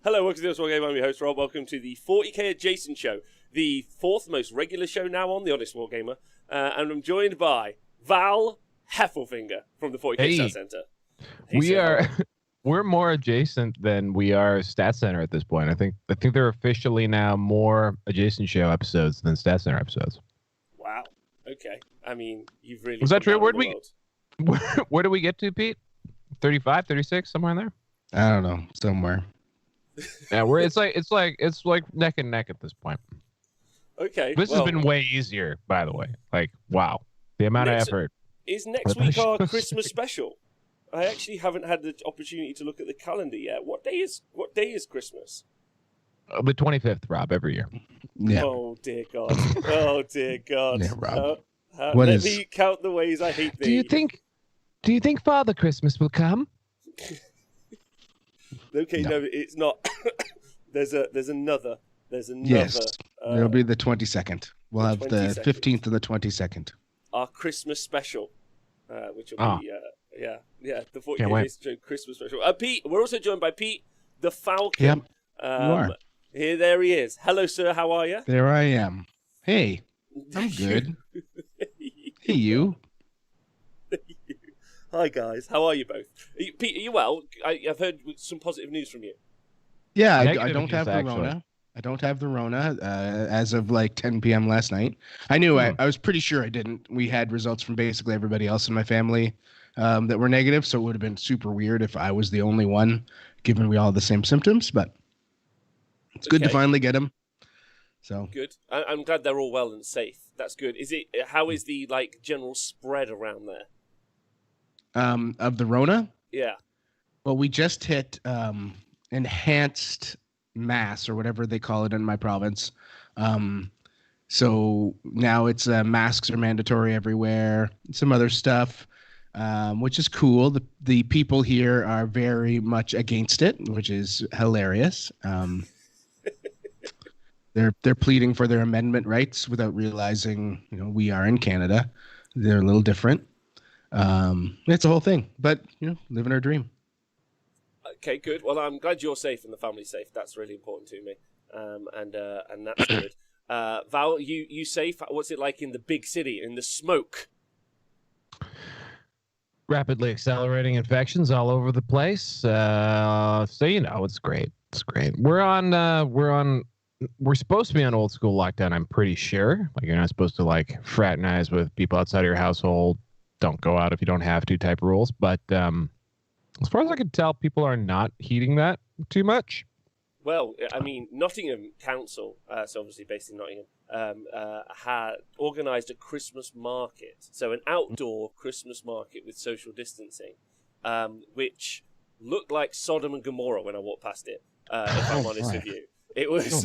Hello, welcome to this one game. I'm your host, Rob. Welcome to the 40k Adjacent Show, the fourth most regular show now on the Honest Wargamer. And I'm joined by Val Heffelfinger from the 40k Stat Center. We're more adjacent than we are Stat Center at this point. I think they're officially now more Adjacent Show episodes than Stat Center episodes. Wow. Okay. I mean, you've really... Was that true? Where do we get to, Pete? 35, 36, somewhere in there? I don't know, somewhere. Yeah, it's like neck and neck at this point. Okay. This has been way easier, by the way. Like, wow, the amount of effort. Is next week our Christmas special? I actually haven't had the opportunity to look at the calendar yet. What day is Christmas? The 25th, Rob, every year. Yeah. Oh dear God. Oh dear God. Yeah, Rob. Let me count the ways I hate thee. Do you think Father Christmas will come? Okay, no, it's not. There's another. Yes, it'll be the 22nd. We'll have the 15th and the 22nd. Our Christmas special, which will be the 40th Christmas special. Pete, we're also joined by Pete the Falcon. Yep, you are. There he is. Hello, sir. How are you? There I am. Hey, I'm good. Hey, you. Hi, guys. How are you both? Pete, are you well? I've heard some positive news from you. Yeah, I don't have the Rona. I don't have the Rona as of like 10 p.m. last night. I knew I was pretty sure I didn't. We had results from basically everybody else in my family that were negative, so it would have been super weird if I was the only one, given we all had the same symptoms. But it's good to finally get them. So good. I'm glad they're all well and safe. That's good. How is the general spread around there? Of the Rona? Yeah. Well, we just hit enhanced mass or whatever they call it in my province. So now it's masks are mandatory everywhere. Some other stuff, which is cool. The people here are very much against it, which is hilarious. They're pleading for their amendment rights without realizing, we are in Canada. They're a little different. It's a whole thing, but living our dream. Okay, good. Well, I'm glad you're safe and the family's safe. That's really important to me. And that's good. Val, you safe? What's it like in the big city, in the smoke? Rapidly accelerating infections all over the place. So it's great. It's great. We're supposed to be on old school lockdown, I'm pretty sure. Like, you're not supposed to fraternize with people outside of your household. Don't go out if you don't have to type rules. But as far as I can tell, people are not heeding that too much. Well, I mean, Nottingham Council, so obviously based in Nottingham, had organised a Christmas market. So an outdoor Christmas market with social distancing, which looked like Sodom and Gomorrah when I walked past it, if I'm honest with you. It was,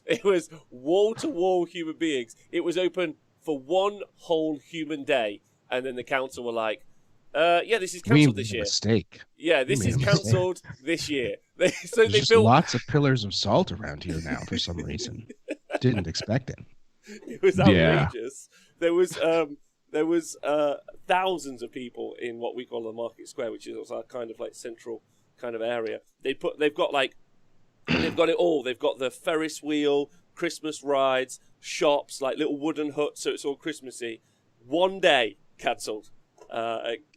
it was wall-to-wall human beings. It was open for one whole human day. And then the council were like, this is cancelled this year. Mistake. Yeah, this is cancelled this year. There's just lots of pillars of salt around here now for some reason. Didn't expect it. It was outrageous. Yeah. There was thousands of people in what we call the market square, which is our kind of central kind of area. They've got it all. They've got the Ferris wheel, Christmas rides, shops, little wooden huts, so it's all Christmassy. One day cancelled.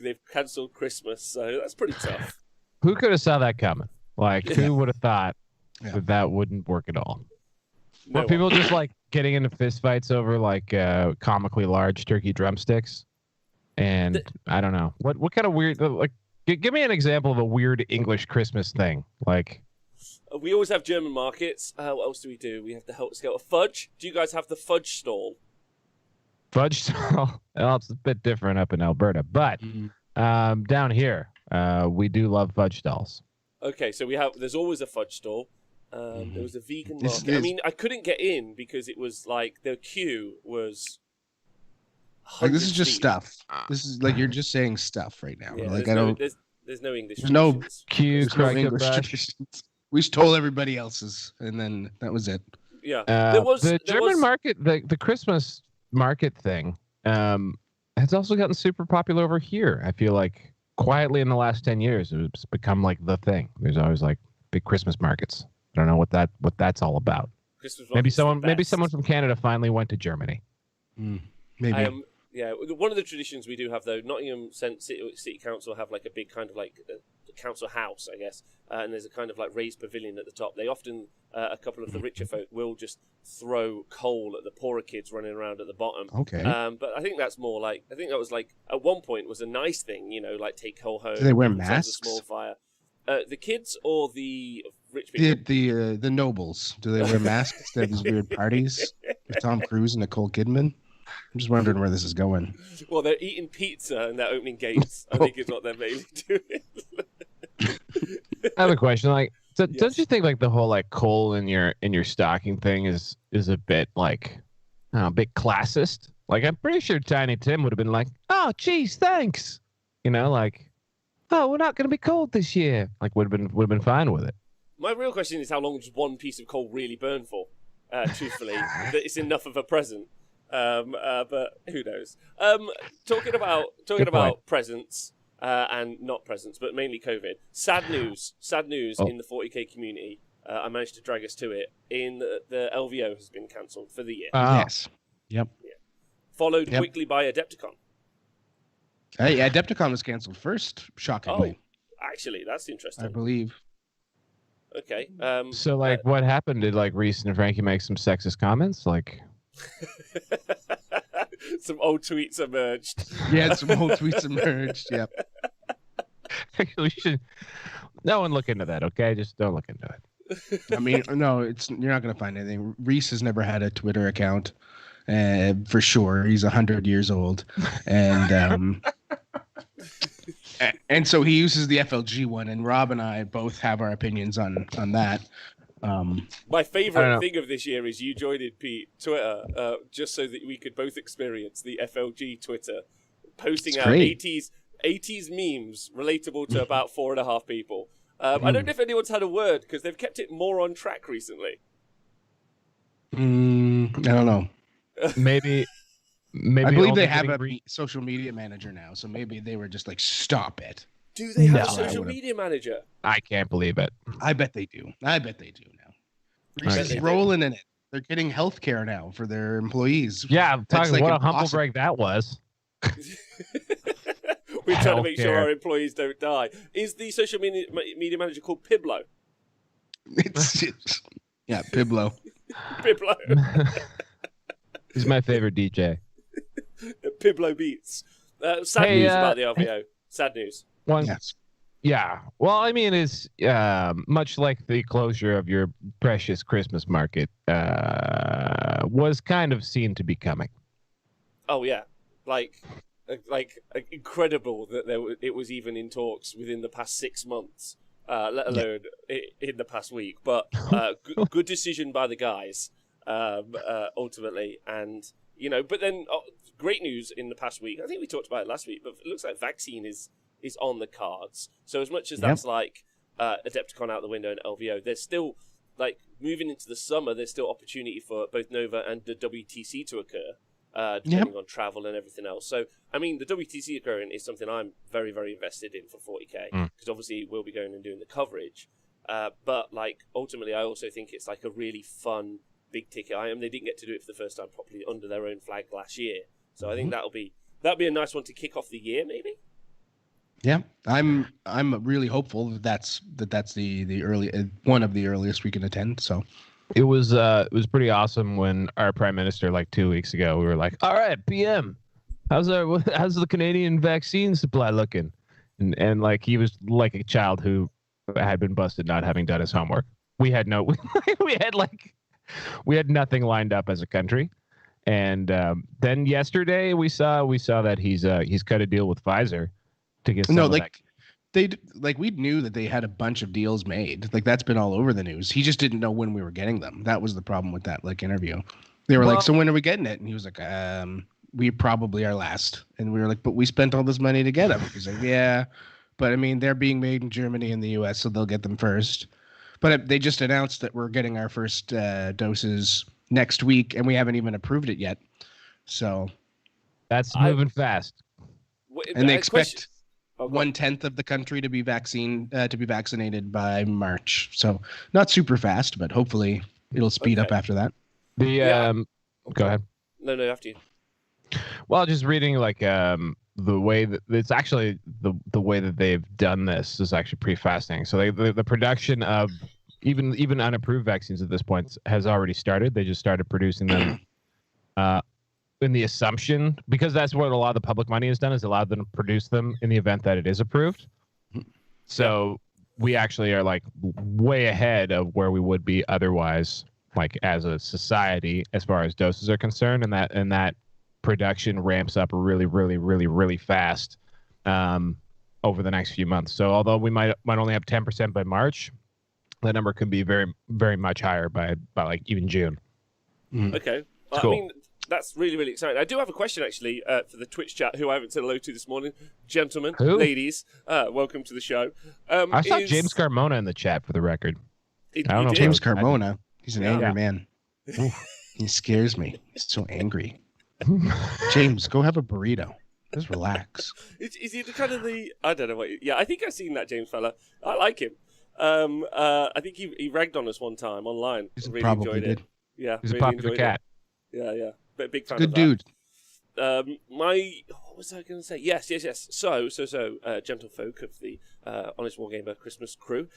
They've cancelled Christmas, so that's pretty tough. Who could have saw that coming? Who would have thought that wouldn't work at all? Were people just getting into fistfights over comically large turkey drumsticks? And I don't know what kind of weird. Give me an example of a weird English Christmas thing. We always have German markets. What else do we do? We have the Helter fudge. Do you guys have the fudge stall? Fudge stall? Well, it's a bit different up in Alberta, but down here we do love fudge stalls. Okay, so there's always a fudge stall. There was a vegan market. I mean, I couldn't get in because it was the queue was. This is just stuff. This is you're just saying stuff right now. Yeah, there's no English. There's no queue. There's no English traditions. We stole everybody else's, and then that was it. Yeah, the German market, the Christmas market thing, has also gotten super popular over here. I feel quietly in the last 10 years, it's become the thing. There's always big Christmas markets. I don't know what that's all about. Maybe someone from Canada finally went to Germany. Maybe. Yeah, one of the traditions we do have, though, Nottingham City Council have like a big kind of like council house, I guess, and there's a kind of like raised pavilion at the top. They often, a couple of the richer folk will just throw coal at the poorer kids running around at the bottom. Okay. But I think that's more like, I think that was like, at one point was a nice thing, like take coal home. Do they wear masks? A small fire. The kids or the rich people? The nobles. Do they wear masks instead of these weird parties with Tom Cruise and Nicole Kidman? I'm just wondering where this is going. Well, they're eating pizza and they're opening gates. I think is what they're mainly doing. I have a question. Like, don't you think like the whole like coal in your stocking thing is a bit like a bit classist? Like, I'm pretty sure Tiny Tim would have been like, "Oh, geez, thanks," like, "Oh, we're not going to be cold this year." Like, would have been fine with it. My real question is how long does one piece of coal really burn for? Truthfully, that it's enough of a present. But who knows? Talking about presents and not presents, but mainly COVID. Sad news in the 40k community. I managed to drag us to it. The LVO has been cancelled for the year. Yes. Yep. Yeah. Followed quickly by Adepticon. Adepticon was cancelled first, shockingly. Oh, actually, that's interesting. I believe. Okay. So, like, what happened? Did like Reese and Frankie make some sexist comments? Like. Some old tweets emerged. Yeah, some old tweets emerged. Yep. We should. No one look into that, okay? Just don't look into it. I mean, no, you're not gonna find anything. Reese has never had a Twitter account, for sure. He's 100 years old, and and so he uses the FLG one. And Rob and I both have our opinions on that. My favorite thing of this year is you joining Pete Twitter, just so that we could both experience the FLG Twitter, posting out 80s memes relatable to about 4.5 people. I don't know if anyone's had a word because they've kept it more on track recently. I don't know. Maybe I believe they have a social media manager now, so maybe they were just like, stop it. Do they have a social media manager? I can't believe it. I bet they do. Now. Reese is rolling in it. They're getting health care now for their employees. Yeah, I'm talking what a humble brag that was. We're trying to make sure our employees don't die. Is the social media manager called Piblo? Yeah, Piblo. Piblo. He's my favorite DJ. Piblo Beats. Sad news about the LVO. Sad news. Yes. Yeah. Well, I mean, it's much like the closure of your precious Christmas market was kind of seen to be coming. Oh, yeah. Like incredible that it was even in talks within the past 6 months, let alone in the past week. But good decision by the guys, ultimately. And, but then great news in the past week. I think we talked about it last week, but it looks like vaccine is on the cards. So as much as that's like Adepticon out the window and LVO, there's still, like, moving into the summer, there's still opportunity for both Nova and the WTC to occur, depending on travel and everything else. So, I mean, the WTC occurring is something I'm very, very invested in for 40k, because obviously we'll be going and doing the coverage. But, like, ultimately, I also think it's, like, a really fun, big-ticket item. They didn't get to do it for the first time properly under their own flag last year. So I think that'll be a nice one to kick off the year, maybe. Yeah, I'm really hopeful that's the early one of the earliest we can attend. So it was pretty awesome when our prime minister, like 2 weeks ago, we were like, all right, PM, how's the Canadian vaccine supply looking? And like he was like a child who had been busted not having done his homework. We had nothing lined up as a country. And then yesterday we saw that he's cut a deal with Pfizer to get some we knew that they had a bunch of deals made. Like, that's been all over the news. He just didn't know when we were getting them. That was the problem with that interview. They were like, so when are we getting it? And he was like, we probably are last. And we were like, but we spent all this money to get them. He's like, yeah, but I mean, they're being made in Germany and the US, so they'll get them first. But they just announced that we're getting our first doses next week, and we haven't even approved it yet. So that's moving fast. And they expect 1/10 of the country to be vaccinated by March. So not super fast, but hopefully it'll speed up after that. Go ahead. No, after you. Well, just reading like the way that it's actually the way that they've done this is actually pretty fascinating. So the production of even unapproved vaccines at this point has already started. They just started producing them in the assumption, because that's what a lot of the public money has done, is allowed them to produce them in the event that it is approved. So we actually are like way ahead of where we would be otherwise, like as a society, as far as doses are concerned, and that production ramps up really, really, really, really fast over the next few months. So although we might only have 10% by March, that number could be very, very much higher by like even June. Okay, cool. I mean, that's really, really exciting. I do have a question actually for the Twitch chat, who I haven't said hello to this morning. Gentlemen, ladies, welcome to the show. I saw James Carmona in the chat, for the record. I don't know. James Carmona. He's an angry man. He scares me. He's so angry. James, go have a burrito. Just relax. Is he the kind of I don't know what. Yeah, I think I've seen that James fella. I like him. I think he ragged on us one time online. Really probably enjoyed it. Yeah, he's really a popular cat. Yeah. But big fan. Good dude. What was I going to say? Yes. So, gentlefolk of the Honest Wargamer Christmas crew,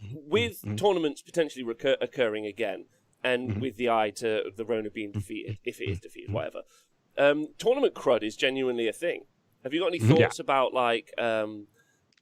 with tournaments potentially occurring again, and with the eye to the Rona being defeated, if it is defeated, whatever. Tournament crud is genuinely a thing. Have you got any thoughts about like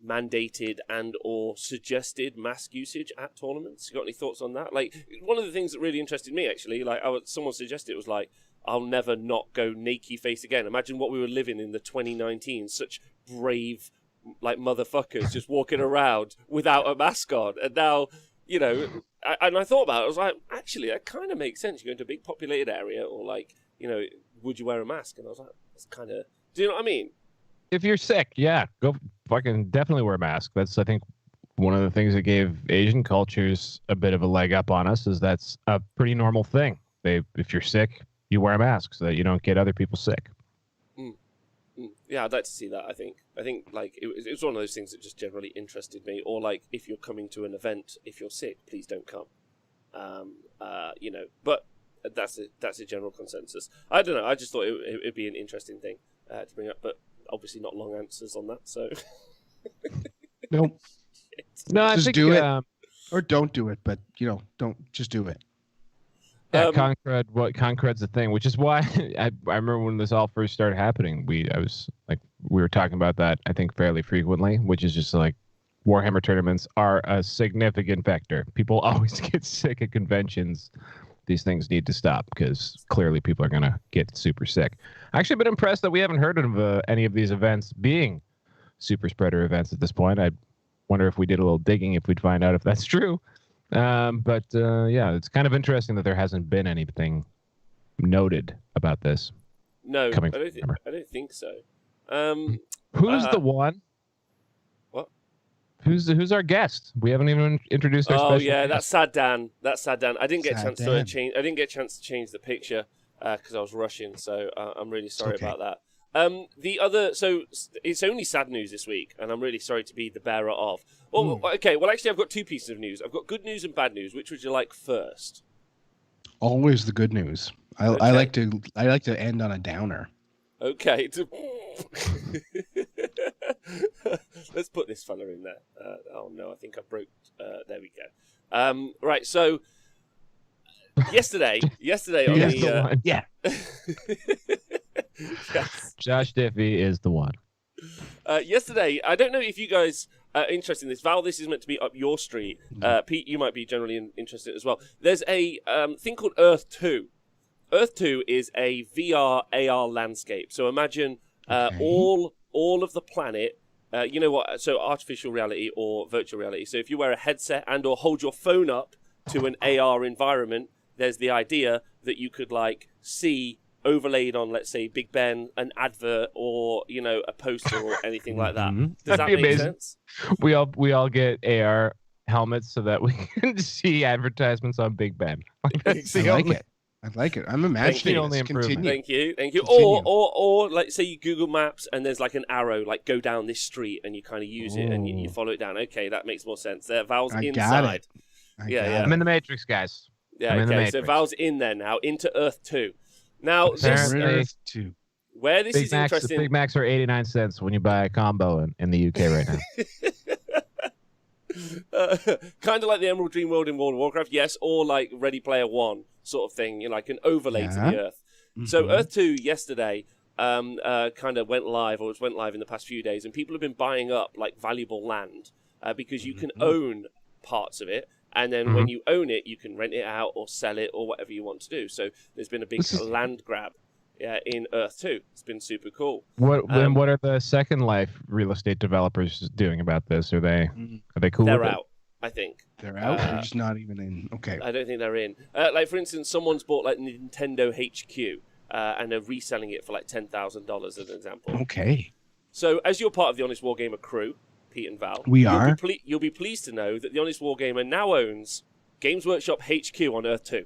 mandated and or suggested mask usage at tournaments? You got any thoughts on that? Like, one of the things that really interested me actually, like someone suggested it was like, I'll never not go naked face again. Imagine what we were living in the 2019. Such brave, like, motherfuckers just walking around without a mask on. And now, you know, I thought about it. I was like, actually, that kind of makes sense. You go into a big populated area, or like, you know, would you wear a mask? And I was like, that's kind of, do you know what I mean? If you're sick, yeah, go fucking definitely wear a mask. That's, I think, one of the things that gave Asian cultures a bit of a leg up on us, is that's a pretty normal thing. If you're sick, you wear a mask so that you don't get other people sick. Yeah, I'd like to see that. I think like it was one of those things that just generally interested me. Or like, if you're coming to an event, if you're sick, please don't come. You know, but that's a general consensus. I don't know. I just thought it'd be an interesting thing to bring up, but obviously not long answers on that. So nope. No, just do it, or don't do it. But you know, don't just do it. Yeah, Concred's the thing, which is why I remember when this all first started happening, we were talking about that, I think, fairly frequently, which is just like Warhammer tournaments are a significant factor. People always get sick at conventions. These things need to stop because clearly people are going to get super sick. Actually, I've been impressed that we haven't heard of any of these events being super spreader events at this point. I wonder if we did a little digging if we'd find out if that's true. But yeah, it's kind of interesting that there hasn't been anything noted about this. No, I don't think so. Who's the one? What? Who's our guest? We haven't even introduced our special guest. That's Sad Dan. I didn't get a chance to change. I didn't get a chance to change the picture because I was rushing. So I'm really sorry about that. So it's only sad news this week, and I'm really sorry to be the bearer of. Well, okay. Well, actually, I've got two pieces of news. I've got good news and bad news. Which would you like first? Always the good news. I like to end on a downer. Okay. Let's put this fella in there. Oh no, I think I broke. There we go. Right. So yesterday on the one. Yeah. Yes. Josh Diffie is the one. Yesterday, I don't know if you guys are interested in this. Val, this is meant to be up your street. Pete, you might be generally interested as well. There's a thing called Earth 2. Earth 2 is a VR AR landscape. So imagine all of the planet. You know what? So artificial reality or virtual reality. So if you wear a headset and or hold your phone up to an AR environment, there's the idea that you could like see overlaid on, let's say, Big Ben, an advert, or you know, a poster or anything like that. Does that make sense? We all get AR helmets so that we can see advertisements on Big Ben. I I like it. I'm imagining only improvement. Thank you. Or like say you Google Maps and there's like an arrow, like go down this street, and you kind of use it and you follow it down. Okay, that makes more sense. There, Val's inside. I'm in the Matrix, guys. Yeah. Okay. So Val's in there now, into Earth 2. Now, Earth 2. Where this is interesting. Big Macs are 89 cents when you buy a combo in the UK right now. Kind of like the Emerald Dream World in World of Warcraft, yes, or like Ready Player One sort of thing, like an overlay to the Earth. Mm-hmm. So Earth 2 yesterday kind of went live in the past few days, and people have been buying up like valuable land because you can own parts of it, and then when you own it, you can rent it out or sell it or whatever you want to do. So there's been a big land grab. In Earth 2. It's been super cool. What are the Second Life real estate developers doing about this? Are they cool? They're out, I think. They're out? They're just not even in. Okay. I don't think they're in. Like, for instance, someone's bought like Nintendo HQ and they're reselling it for like $10,000 as an example. Okay. So, as you're part of the Honest Wargamer crew, Pete and Val, you'll be pleased to know that the Honest Wargamer now owns Games Workshop HQ on Earth 2.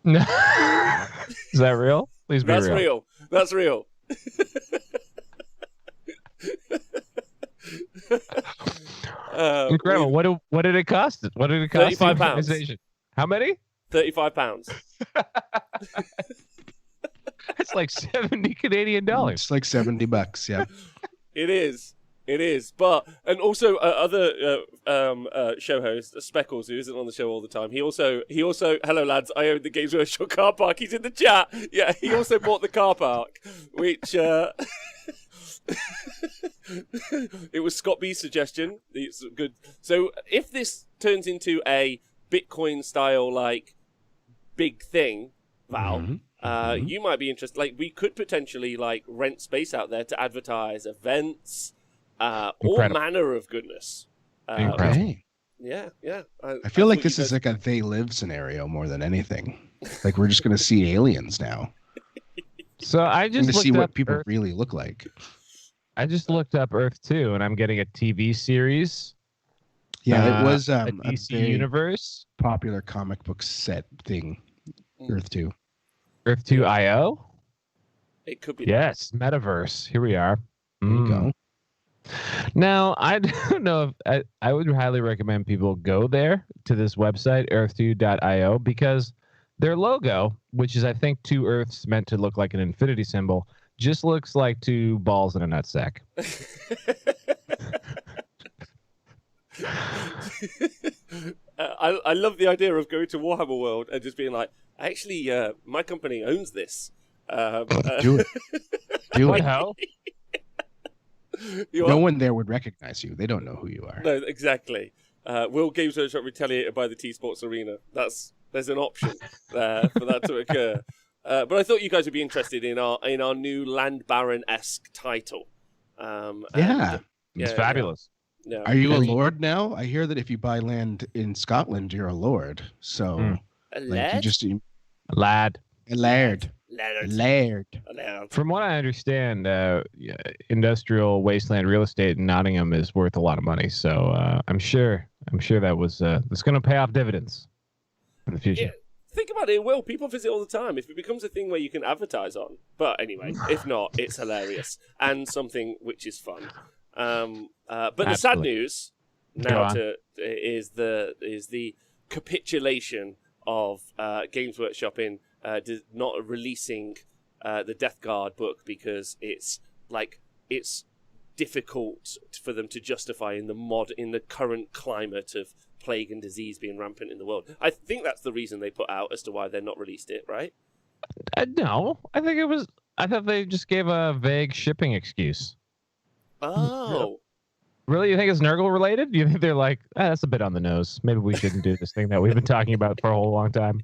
Is that real? Please be real. That's real. Incredible. What did it cost? What did it cost? £35. How many? £35. It's like 70 Canadian dollars. It's like $70, yeah. It is. But, and also other show host, Speckles, who isn't on the show all the time, he also, hello lads, I own the Games Workshop car park, he's in the chat. Yeah, he also bought the car park, which, it was Scott B's suggestion. It's good. So if this turns into a Bitcoin style, like, big thing, Val, you might be interested. Like, we could potentially, like, rent space out there to advertise events, all manner of goodness. Incredible. Yeah. I feel like this is like a They Live scenario more than anything. Like we're just going to see aliens now. So I just to see what people really look like. I just looked up Earth 2, and I'm getting a TV series. Yeah, it was a DC universe popular comic book set thing. Earth 2. Earth 2 IO. It could be. Yes, metaverse. Here we are. There you go. Now, I don't know if I would highly recommend people go there to this website, earth2.io, because their logo, which is, I think, two Earths meant to look like an infinity symbol, just looks like two balls in a nutsack. I love the idea of going to Warhammer World and just being like, actually, my company owns this. Do it. Do it. How? No one there would recognize you. They don't know who you are. No, exactly. Will Games Workshop retaliated by the T-Sports Arena? There's an option there for that to occur. But I thought you guys would be interested in our new Land Baron-esque title. It's fabulous. Yeah. Are you a lord now? I hear that if you buy land in Scotland, you're a lord. So, a like, you lad. A laird. Laird. From what I understand, industrial wasteland real estate in Nottingham is worth a lot of money. So I'm sure that was that's going to pay off dividends in the future. Yeah. Think about it, Will. People visit all the time. If it becomes a thing where you can advertise on, but anyway, if not, it's hilarious and something which is fun. But the sad news now is the capitulation of Games Workshop in not releasing the Death Guard book because it's difficult for them to justify in the current climate of plague and disease being rampant in the world. I think that's the reason they put out as to why they're not released it, right? No, I thought they just gave a vague shipping excuse. Oh. Really? You think it's Nurgle related? Do you think they're like, that's a bit on the nose. Maybe we shouldn't do this thing that we've been talking about for a whole long time.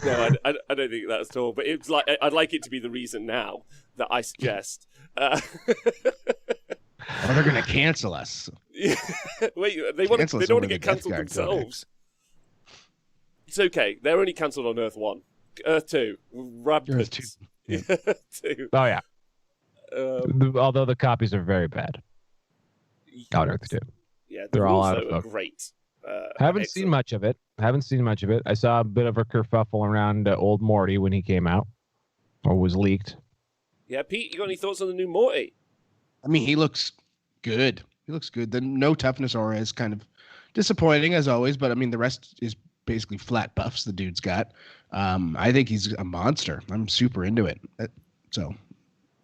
No, I don't think that's at all. But it's like I'd like it to be the reason now that I suggest. Oh, they're going to cancel us. Wait, they don't want to get cancelled themselves. It's okay. They're only cancelled on Earth 1. Earth 2. Rampant. Earth 2. Yeah. 2. Oh, yeah. Although the copies are very bad. On Earth 2. Yeah, they're all out also of great. Haven't seen much of it. I saw a bit of a kerfuffle around old Morty when he came out or was leaked. Yeah, Pete, you got any thoughts on the new Morty? I mean, he looks good. The no toughness aura is kind of disappointing as always, but I mean, the rest is basically flat buffs the dude's got. I think he's a monster. I'm super into it. So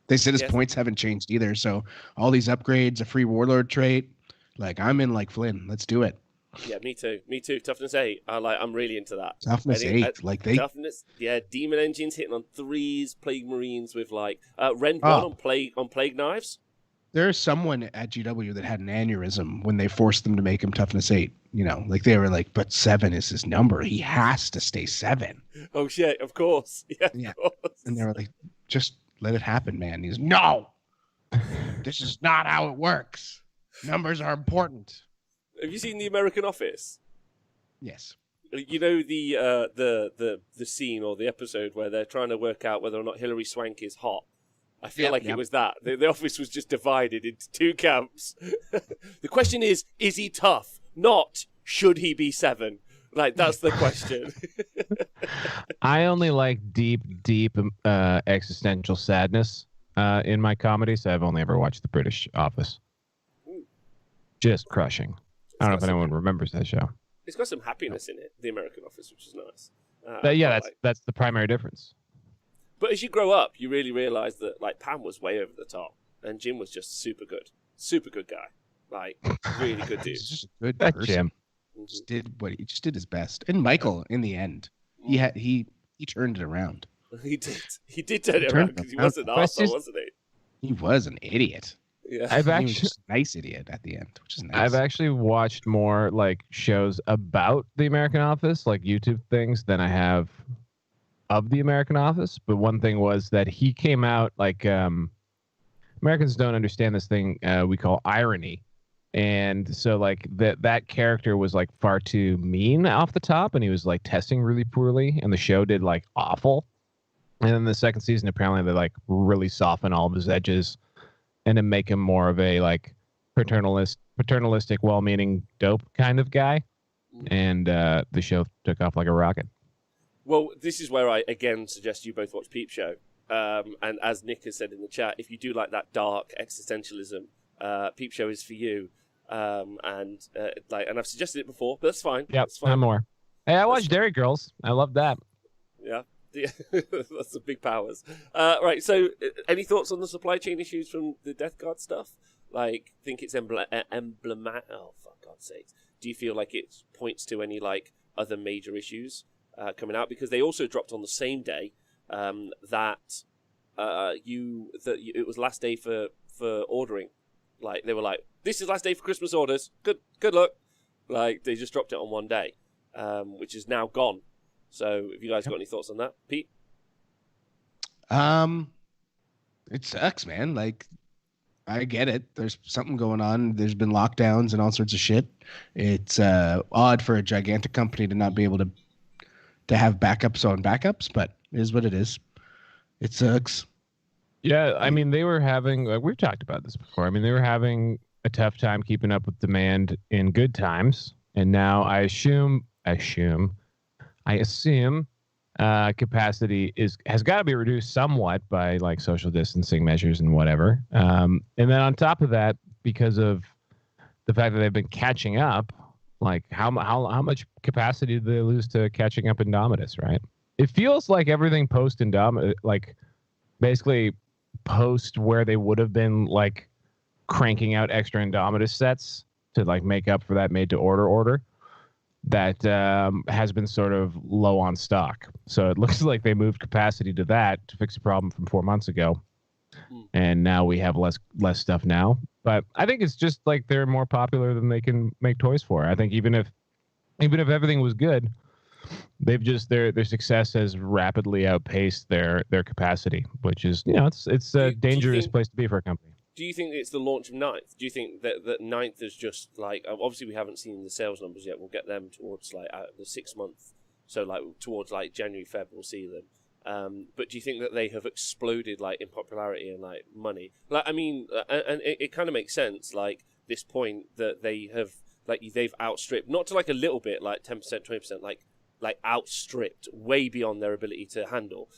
they said his points haven't changed either. So all these upgrades, a free warlord trait, like I'm in like Flynn. Let's do it. Yeah, me too. Toughness 8. I'm really into that. Toughness 8. Toughness. Yeah, demon engines hitting on 3s, plague marines with like Ren 1 on plague knives. There's someone at GW that had an aneurysm when they forced them to make him toughness 8. You know, like they were like, but 7 is his number. He has to stay 7. Oh shit! Of course. Yeah. Of course. And they were like, just let it happen, man. He's no. This is not how it works. Numbers are important. Have you seen The American Office? Yes. You know the scene or the episode where they're trying to work out whether or not Hilary Swank is hot. I feel like it was that. The office was just divided into 2 camps. The question is he tough? Not, should he be 7? Like, that's the question. I only like deep existential sadness in my comedy, so I've only ever watched The British Office. Ooh. Just crushing. I don't know if anyone remembers that show. It's got some happiness in it, The American Office, which is nice. That's the primary difference. But as you grow up, you really realize that like Pam was way over the top, and Jim was just super good guy, like really good dude. He's just a good person. Jim just did his best, and Michael in the end, he turned it around. He did turn it around because he was an arsehole, wasn't he? He was an idiot. Yeah, he was just a nice idiot at the end, which is nice. I've actually watched more like shows about the American Office, like YouTube things, than I have of the American Office. But one thing was that he came out like Americans don't understand this thing we call irony, and so like that character was like far too mean off the top, and he was like testing really poorly, and the show did like awful. And then the second season, apparently they like really soften all of his edges and then make him more of a like paternalistic, well-meaning dope kind of guy. And the show took off like a rocket. Well, this is where I, again, suggest you both watch Peep Show. And as Nick has said in the chat, if you do like that dark existentialism, Peep Show is for you. And I've suggested it before, but that's fine. Yeah, that's fine. I'm more. Hey, I watched Dairy Girls. I love that. Yeah. That's the big powers. Right, so any thoughts on the supply chain issues from the Death Guard stuff? Like, think it's emblematic? Oh, for God's sake. Do you feel like it points to any, like, other major issues coming out? Because they also dropped on the same day that it was last day for ordering. Like, they were like, this is last day for Christmas orders. Good luck. Like, they just dropped it on one day, which is now gone. So, have you guys got any thoughts on that, Pete? It sucks, man. Like, I get it. There's something going on. There's been lockdowns and all sorts of shit. It's odd for a gigantic company to not be able to have backups on backups, but it is what it is. It sucks. Yeah, I mean, they were having, like, we've talked about this before. I mean, they were having a tough time keeping up with demand in good times, and now I assume capacity has got to be reduced somewhat by like social distancing measures and whatever. And then on top of that, because of the fact that they've been catching up, like how much capacity did they lose to catching up Indomitus, right? It feels like everything post Indomitus, like basically post where they would have been like cranking out extra Indomitus sets to like make up for that made to order. That has been sort of low on stock. So it looks like they moved capacity to that to fix a problem from 4 months ago. And now we have less stuff now. But I think it's just like they're more popular than they can make toys for. I think even if everything was good, they've just their success has rapidly outpaced their capacity, which is, you know, it's a dangerous place to be for a company. Do you think it's the launch of Ninth? Do you think that Ninth is just like, obviously we haven't seen the sales numbers yet. We'll get them towards like the 6 month, so like towards like January, Feb, we'll see them. But do you think that they have exploded like in popularity and like money? Like, I mean, and it kind of makes sense. Like this point that they have they've outstripped, not to like a little bit, like 10%, 20%, like outstripped way beyond their ability to handle.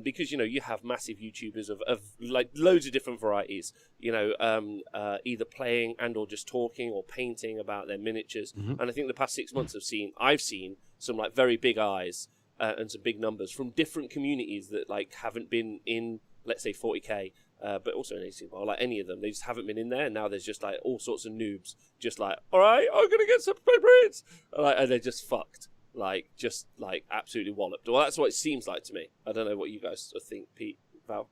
Because, you have massive YouTubers of like loads of different varieties, either playing and or just talking or painting about their miniatures. And I think the past 6 months I've seen some like very big eyes and some big numbers from different communities that like haven't been in, let's say 40k, but also in 18 or like any of them. They just haven't been in there. And now there's just like all sorts of noobs just like, all right, I'm going to get some prints. And they're just fucked. Just absolutely walloped. Well, that's what it seems like to me. I don't know what you guys think, Pete, Val.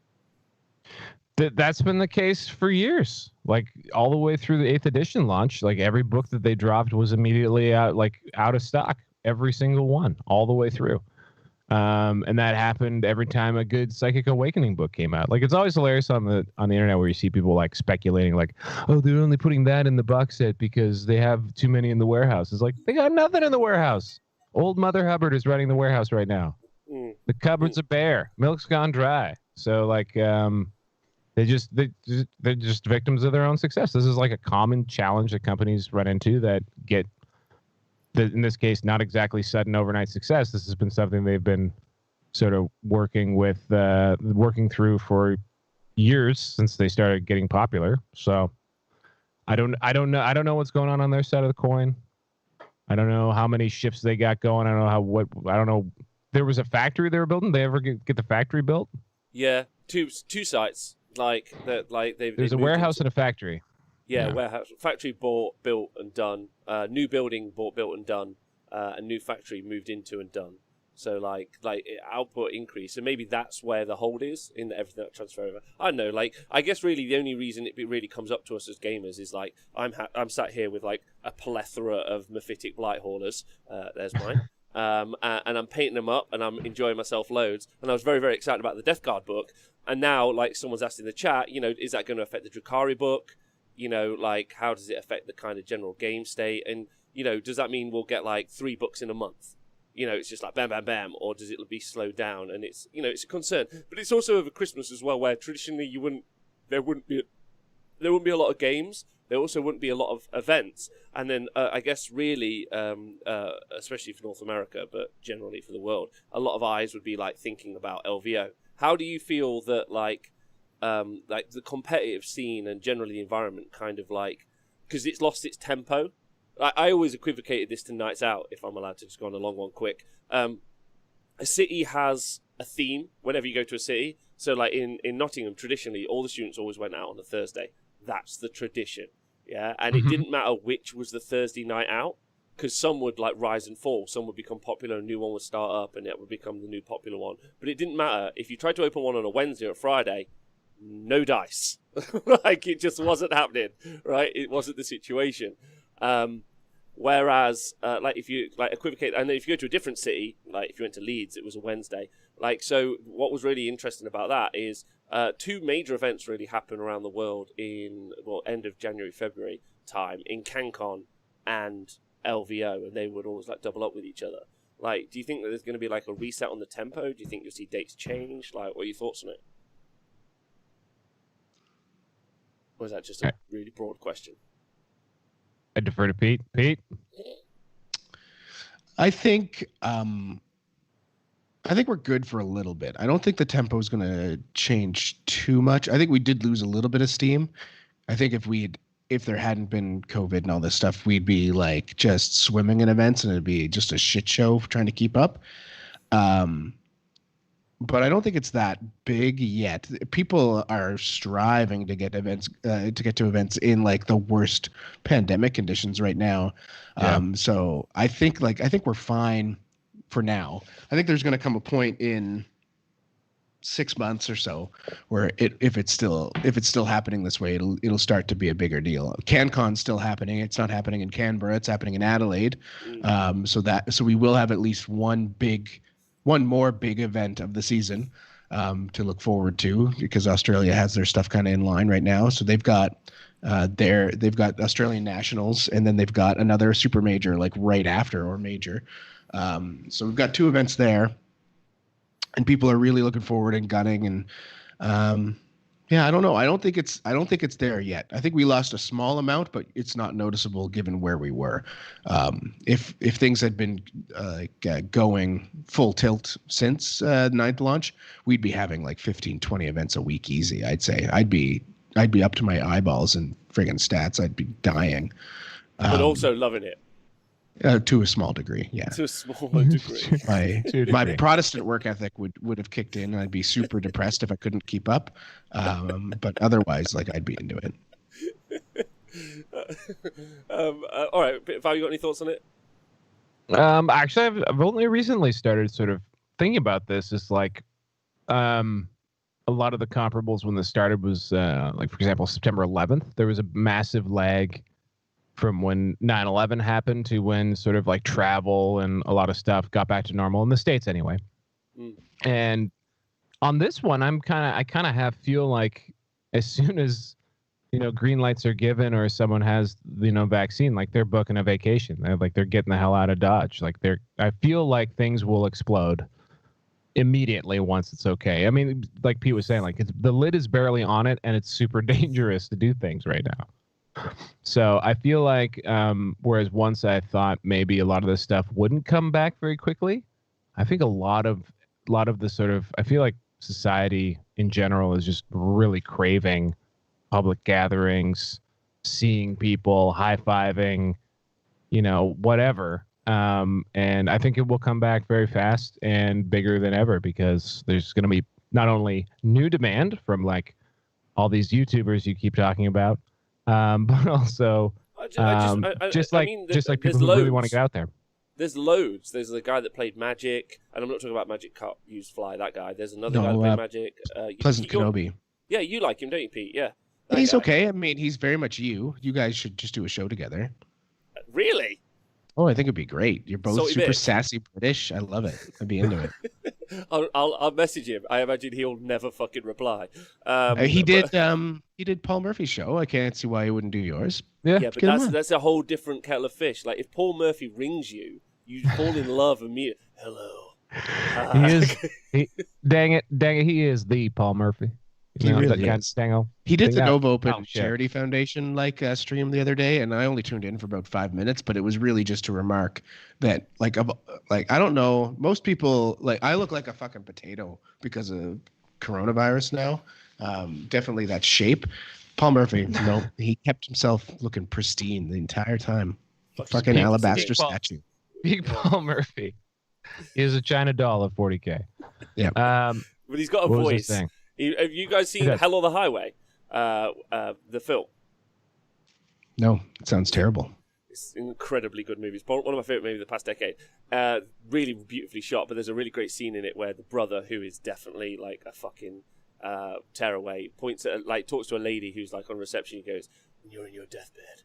That's been the case for years. Like all the way through the 8th edition launch, like every book that they dropped was immediately out of stock. Every single one, all the way through. And that happened every time a good Psychic Awakening book came out. Like it's always hilarious on the internet where you see people like speculating, like, oh, they're only putting that in the box set because they have too many in the warehouse. It's like they got nothing in the warehouse. Old Mother Hubbard is running the warehouse right now. The cupboards are bare. Milk's gone dry. So like they're just victims of their own success. This is like a common challenge that companies run into that get, in this case, not exactly sudden overnight success. This has been something they've been sort of working through for years since they started getting popular. So I don't know what's going on their side of the coin. I don't know how many ships they got going. I don't know. There was a factory they were building. They ever get the factory built? Yeah, two sites. There's a warehouse and a factory. Yeah, warehouse, factory bought, built, and done. New building bought, built, and done. A new factory moved into and done. So output increase, and maybe that's where the hold is in everything that transfer over. I don't know. I guess really the only reason it really comes up to us as gamers is like I'm sat here with like a plethora of Mephitic Blight Haulers. There's mine. And I'm painting them up, and I'm enjoying myself loads. And I was very, very excited about the Death Guard book. And now, like someone's asked in the chat, is that going to affect the Drukhari book? How does it affect the kind of general game state? And does that mean we'll get like 3 books in a month? It's just like bam, bam, bam, or does it be slowed down? And it's, it's a concern. But it's also over Christmas as well, where traditionally there wouldn't be a lot of games. There also wouldn't be a lot of events. And then I guess really, especially for North America, but generally for the world, a lot of eyes would be like thinking about LVO. How do you feel that the competitive scene and generally the environment kind of because it's lost its tempo? I always equivocated this to Nights Out, if I'm allowed to just go on a long one quick. A city has a theme whenever you go to a city. So in Nottingham, traditionally, all the students always went out on a Thursday. That's the tradition. Yeah, and it didn't matter which was the Thursday night out, because some would rise and fall. Some would become popular, a new one would start up, and it would become the new popular one. But it didn't matter. If you tried to open one on a Wednesday or a Friday, no dice. It just wasn't happening, right? It wasn't the situation. Whereas, if you equivocate, and then if you go to a different city, if you went to Leeds, it was a Wednesday. So what was really interesting about that is 2 major events really happen around the world in end of January, February time in CanCon and LVO, and they would always double up with each other. Do you think that there's going to be a reset on the tempo? Do you think you'll see dates change? What are your thoughts on it? Or is that just a really broad question? I defer to Pete. Pete? I think we're good for a little bit. I don't think the tempo is going to change too much. I think we did lose a little bit of steam. I think if there hadn't been COVID and all this stuff, we'd be just swimming in events, and it'd be just a shit show trying to keep up. But I don't think it's that big yet. People are striving to get events, to events in the worst pandemic conditions right now. Yeah. So I think we're fine for now. I think there's going to come a point in 6 months or so where if it's still happening this way, it'll start to be a bigger deal. CanCon's still happening. It's not happening in Canberra. It's happening in Adelaide. So we will have at least one more big event of the season to look forward to, because Australia has their stuff kind of in line right now. So they've got Australian Nationals, and then they've got another super major right after, or major. So we've got 2 events there, and people are really looking forward and gunning. And Yeah, I don't know. I don't think it's there yet. I think we lost a small amount, but it's not noticeable given where we were. If things had been going full tilt since ninth launch, we'd be having like 15, 20 events a week easy. I'd say I'd be up to my eyeballs in friggin' stats. I'd be dying. But also loving it. To a small degree, yeah. To a smaller degree. My Protestant work ethic would have kicked in, and I'd be super depressed if I couldn't keep up. But otherwise, like, I'd be into it. All right, Val, you got any thoughts on it? Actually, I've only recently started sort of thinking about this. It's like, a lot of the comparables when this started was like, for example, September 11th. There was a massive lag from when 9/11 happened to when sort of like travel and a lot of stuff got back to normal in the States anyway. And on this one, I kind of feel like as soon as, green lights are given or someone has, vaccine, like they're booking a vacation. They're getting the hell out of Dodge. I feel like things will explode immediately once it's okay. I mean, like Pete was saying, like the lid is barely on it and it's super dangerous to do things right now. So I feel like, whereas once I thought maybe a lot of this stuff wouldn't come back very quickly, I think a lot of the sort of, I feel like society in general is just really craving public gatherings, seeing people, high-fiving, whatever. And I think it will come back very fast and bigger than ever because there's going to be not only new demand from like all these YouTubers you keep talking about, but also just like people who really want to get out there. There's loads. There's the guy that played Magic, and I'm not talking about Magic Cup, use Fly, that guy. There's another guy that played Magic. Pleasant Kenobi. Yeah, you like him, don't you, Pete? Yeah. He's guy. Okay. I mean, he's very much you. You guys should just do a show together. Really? Oh, I think it'd be great. You're both super sassy British. I love it. I'd be into it. I'll message him. I imagine he'll never fucking reply. He did Paul Murphy's show. I can't see why he wouldn't do yours. Yeah, but that's a whole different kettle of fish. Like if Paul Murphy rings you, you fall in love immediately. Hello. Dang it, he is the Paul Murphy. He really is. He did the Nova Open Charity Foundation stream the other day, and I only tuned in for about 5 minutes, but it was really just to remark that I don't know, most people I look like a fucking potato because of coronavirus now. Definitely that shape. Paul Murphy, he kept himself looking pristine the entire time. Fucking alabaster statue. Big Paul Murphy is a China doll of 40K. Yeah. But he's got a voice. Have you guys seen Hell on the Highway, the film? No, it sounds terrible. It's an incredibly good movie. It's one of my favorite movies of the past decade. Really beautifully shot, but there's a really great scene in it where the brother, who is definitely like a fucking tearaway, talks to a lady who's like on reception. He goes, "When you're in your deathbed,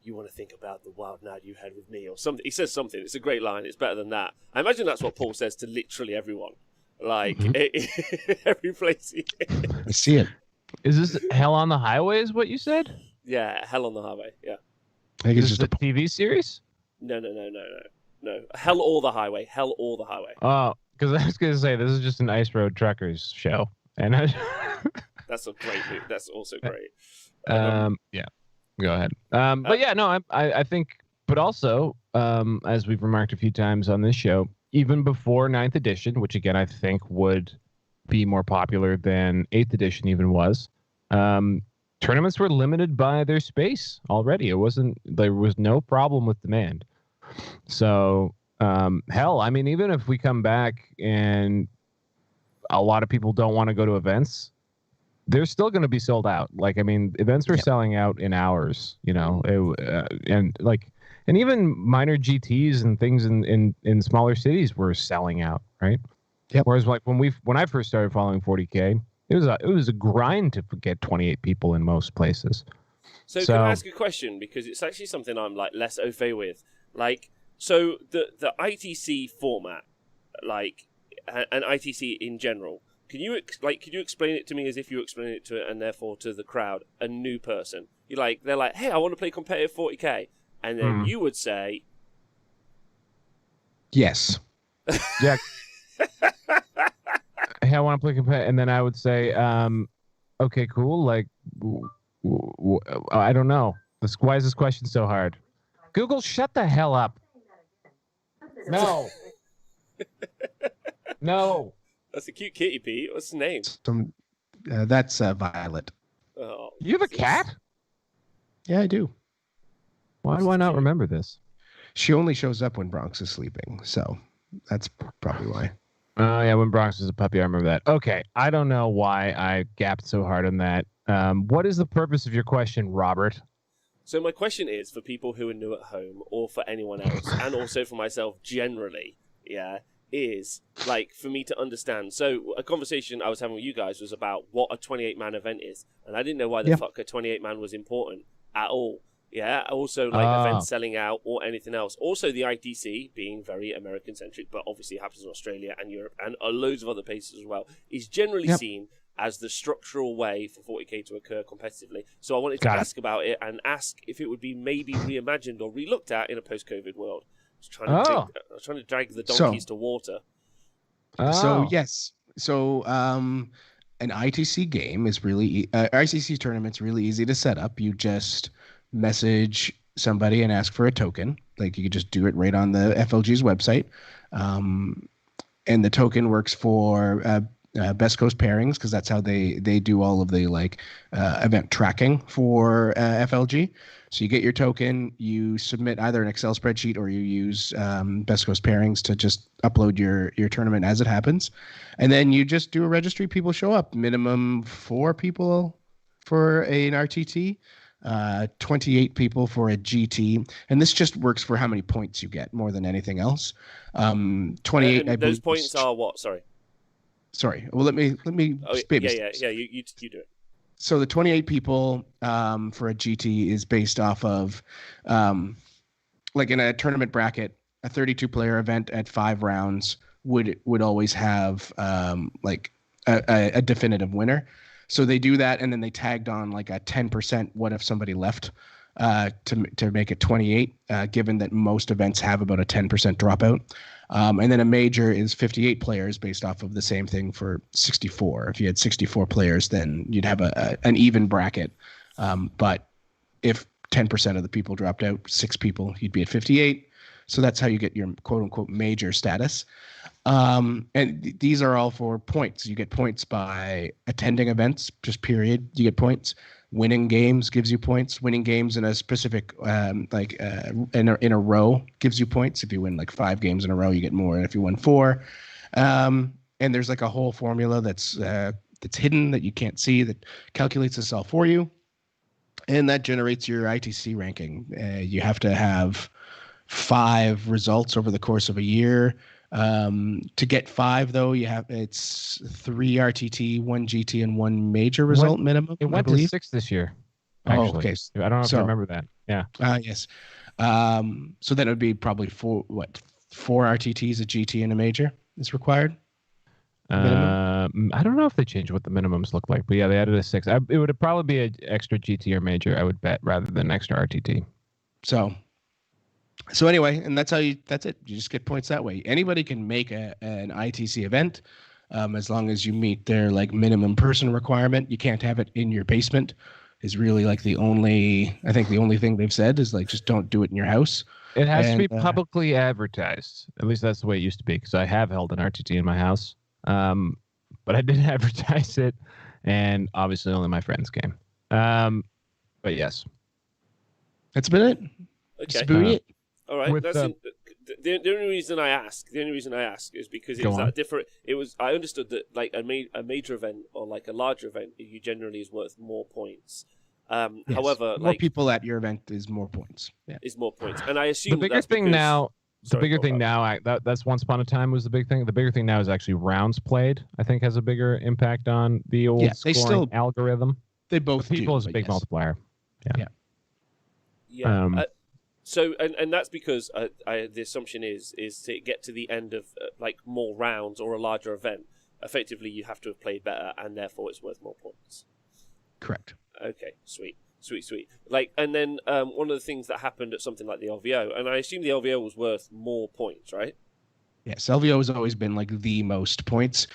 you want to think about the wild night you had with me," or something. He says something. It's a great line. It's better than that. I imagine that's what Paul says to literally everyone. Every place he is. I see it. Is this Hell on the Highway is what you said? Yeah, Hell on the Highway, yeah. I think it's just a TV series? No. Hell or the Highway. Hell or the Highway. Oh, because I was going to say, this is just an Ice Road Truckers show. And That's a great movie. That's also great. Yeah, go ahead. But yeah, no, I think, but also, as we've remarked a few times on this show, even before 9th edition, which again I think would be more popular than 8th edition even was, tournaments were limited by their space already. There was no problem with demand. So hell, I mean, even if we come back and a lot of people don't want to go to events, they're still going to be sold out. Like, I mean, events were selling out in hours, and even minor GTs and things in smaller cities were selling out, right? Yeah. Whereas like when I first started following 40K, it was a grind to get 28 people in most places. So can I ask a question, because it's actually something I'm like less au fait with. Like, so the ITC format, like, and ITC in general, can you explain it to me as if you explain it to it and therefore to the crowd, a new person? They're like, hey, I want to play competitive 40K. And then you would say, yes. Yeah. Hey, I want to play competitive. And then I would say, Okay, cool. Like, I don't know. Why is this question so hard? Google, shut the hell up. No. No. That's a cute kitty, Pete. What's the name? That's Violet. Oh, You have a cat? Yeah, I do. Why do I not remember this? She only shows up when Bronx is sleeping, so that's probably why. Oh, yeah, when Bronx was a puppy, I remember that. Okay, I don't know why I gapped so hard on that. What is the purpose of your question, Robert? So my question is for people who are new at home, or for anyone else, and also for myself generally, is like for me to understand. So a conversation I was having with you guys was about what a 28-man event is, and I didn't know why the fuck a 28-man was important at all. Yeah, also like events selling out or anything else. Also the ITC being very American-centric, but obviously it happens in Australia and Europe and loads of other places as well, is generally seen as the structural way for 40k to occur competitively. So I wanted to ask about it and ask if it would be maybe reimagined or relooked at in a post-COVID world. I was trying to drag the donkeys to water. So yes, so an ITC game is really ICC tournament's really easy to set up. You just message somebody and ask for a token. Like you could just do it right on the FLG's website, and the token works for Best Coast pairings because that's how they do all of the event tracking for FLG. So you get your token, you submit either an Excel spreadsheet or you use Best Coast pairings to just upload your tournament as it happens, and then you just do a registry. People show up. Minimum 4 people for an RTT. 28 people for a GT, and this just works for how many points you get more than anything else. 28. And those points are what? Sorry. Well, let me. Oh, yeah. You do it. So the 28 people for a GT is based off of, like in a tournament bracket, a 32-player event at 5 rounds would always have a definitive winner. So they do that, and then they tagged on like a 10%. What if somebody left to make it 28? Given that most events have about a 10% dropout, and then a major is 58 players based off of the same thing for 64. If you had 64 players, then you'd have an even bracket. But if 10% of the people dropped out, 6 people, you'd be at 58. So that's how you get your quote unquote major status. And these are all for points. You get points by attending events, just period. You get points. Winning games gives you points. Winning games in a specific, in a row gives you points. If you win like 5 games in a row, you get more. And if you win 4, and there's like a whole formula that's hidden that you can't see that calculates this all for you, and that generates your ITC ranking. You have to have 5 results over the course of a year. To get 5 though, it's 3 RTT, 1 GT, and 1 major result minimum. It went to 6 this year. Actually. Oh, okay. I don't know if you remember that. Yeah. Yes. So then it would be probably 4 RTTs, a GT, and a major is required. I don't know if they changed what the minimums look like, but yeah, they added a 6. It would probably be an extra GT or major, I would bet, rather than extra RTT. So anyway, and that's it. You just get points that way. Anybody can make an ITC event, as long as you meet their like minimum person requirement. You can't have it in your basement. Is really like the only thing they've said is like just don't do it in your house. It has to be publicly advertised. At least that's the way it used to be. Because I have held an RTT in my house, but I didn't advertise it, and obviously only my friends came. But yes, that's been it. Okay. That's been it. All right. The only reason I ask is because it was that different. I understood that like a major event or like a larger event, you generally is worth more points. Yes. However, more people at your event is more points. Yeah. Is more points, and I assume the bigger thing now. The bigger thing now, that's once upon a time was the big thing. The bigger thing now is actually rounds played. I think has a bigger impact on the old scoring algorithm. They both people is a big multiplier. Yeah. So, and that's because the assumption is to get to the end of like more rounds or a larger event, effectively you have to have played better, and therefore it's worth more points. Correct. Okay, sweet. Like, and then one of the things that happened at something like the LVO, and I assume the LVO was worth more points, right? Yes, LVO has always been like the most points.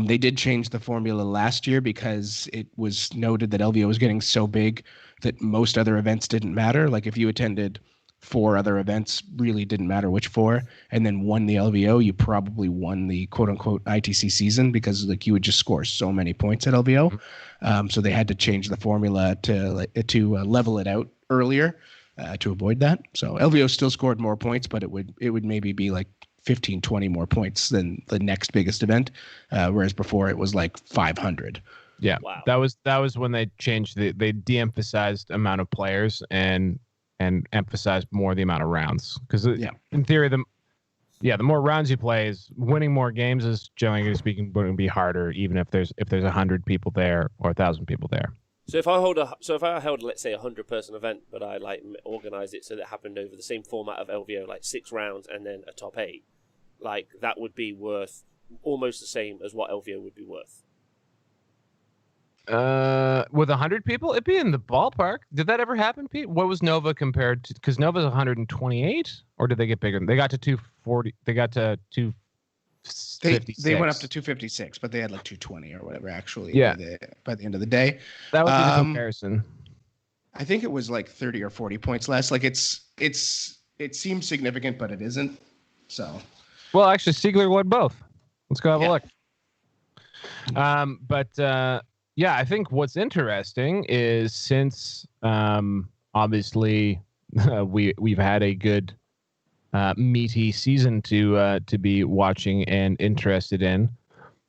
They did change the formula last year because it was noted that LVO was getting so big that most other events didn't matter. Like if you attended 4 other events, really didn't matter which 4, and then won the LVO, you probably won the quote unquote ITC season because like you would just score so many points at LVO. So they had to change the formula to level it out earlier to avoid that. So LVO still scored more points, but it would maybe be like 15, 20 more points than the next biggest event, whereas before it was like 500. Yeah, wow. That was when they changed they de-emphasized amount of players and emphasized more the amount of rounds, because in theory the more rounds you play is winning more games is generally speaking going to be harder, even if there's 100 people there or 1,000 people there. So if I held let's say a 100-person event, but I like organized it so that it happened over the same format of LVO, like 6 rounds and then a top 8, like that would be worth almost the same as what LVO would be worth. With 100 people, it'd be in the ballpark. Did that ever happen, Pete? What was Nova compared to? Because Nova's 128, or did they get bigger? They got to 240. They got to 256. They went up to 256, but they had like 220 or whatever. Actually, by the end of the day, that would be the comparison. I think it was like 30 or 40 points less. Like it seems significant, but it isn't. So, well, actually, Siegler won both. Let's go have a look. Yeah, I think what's interesting is since obviously we've had a good meaty season to be watching and interested in.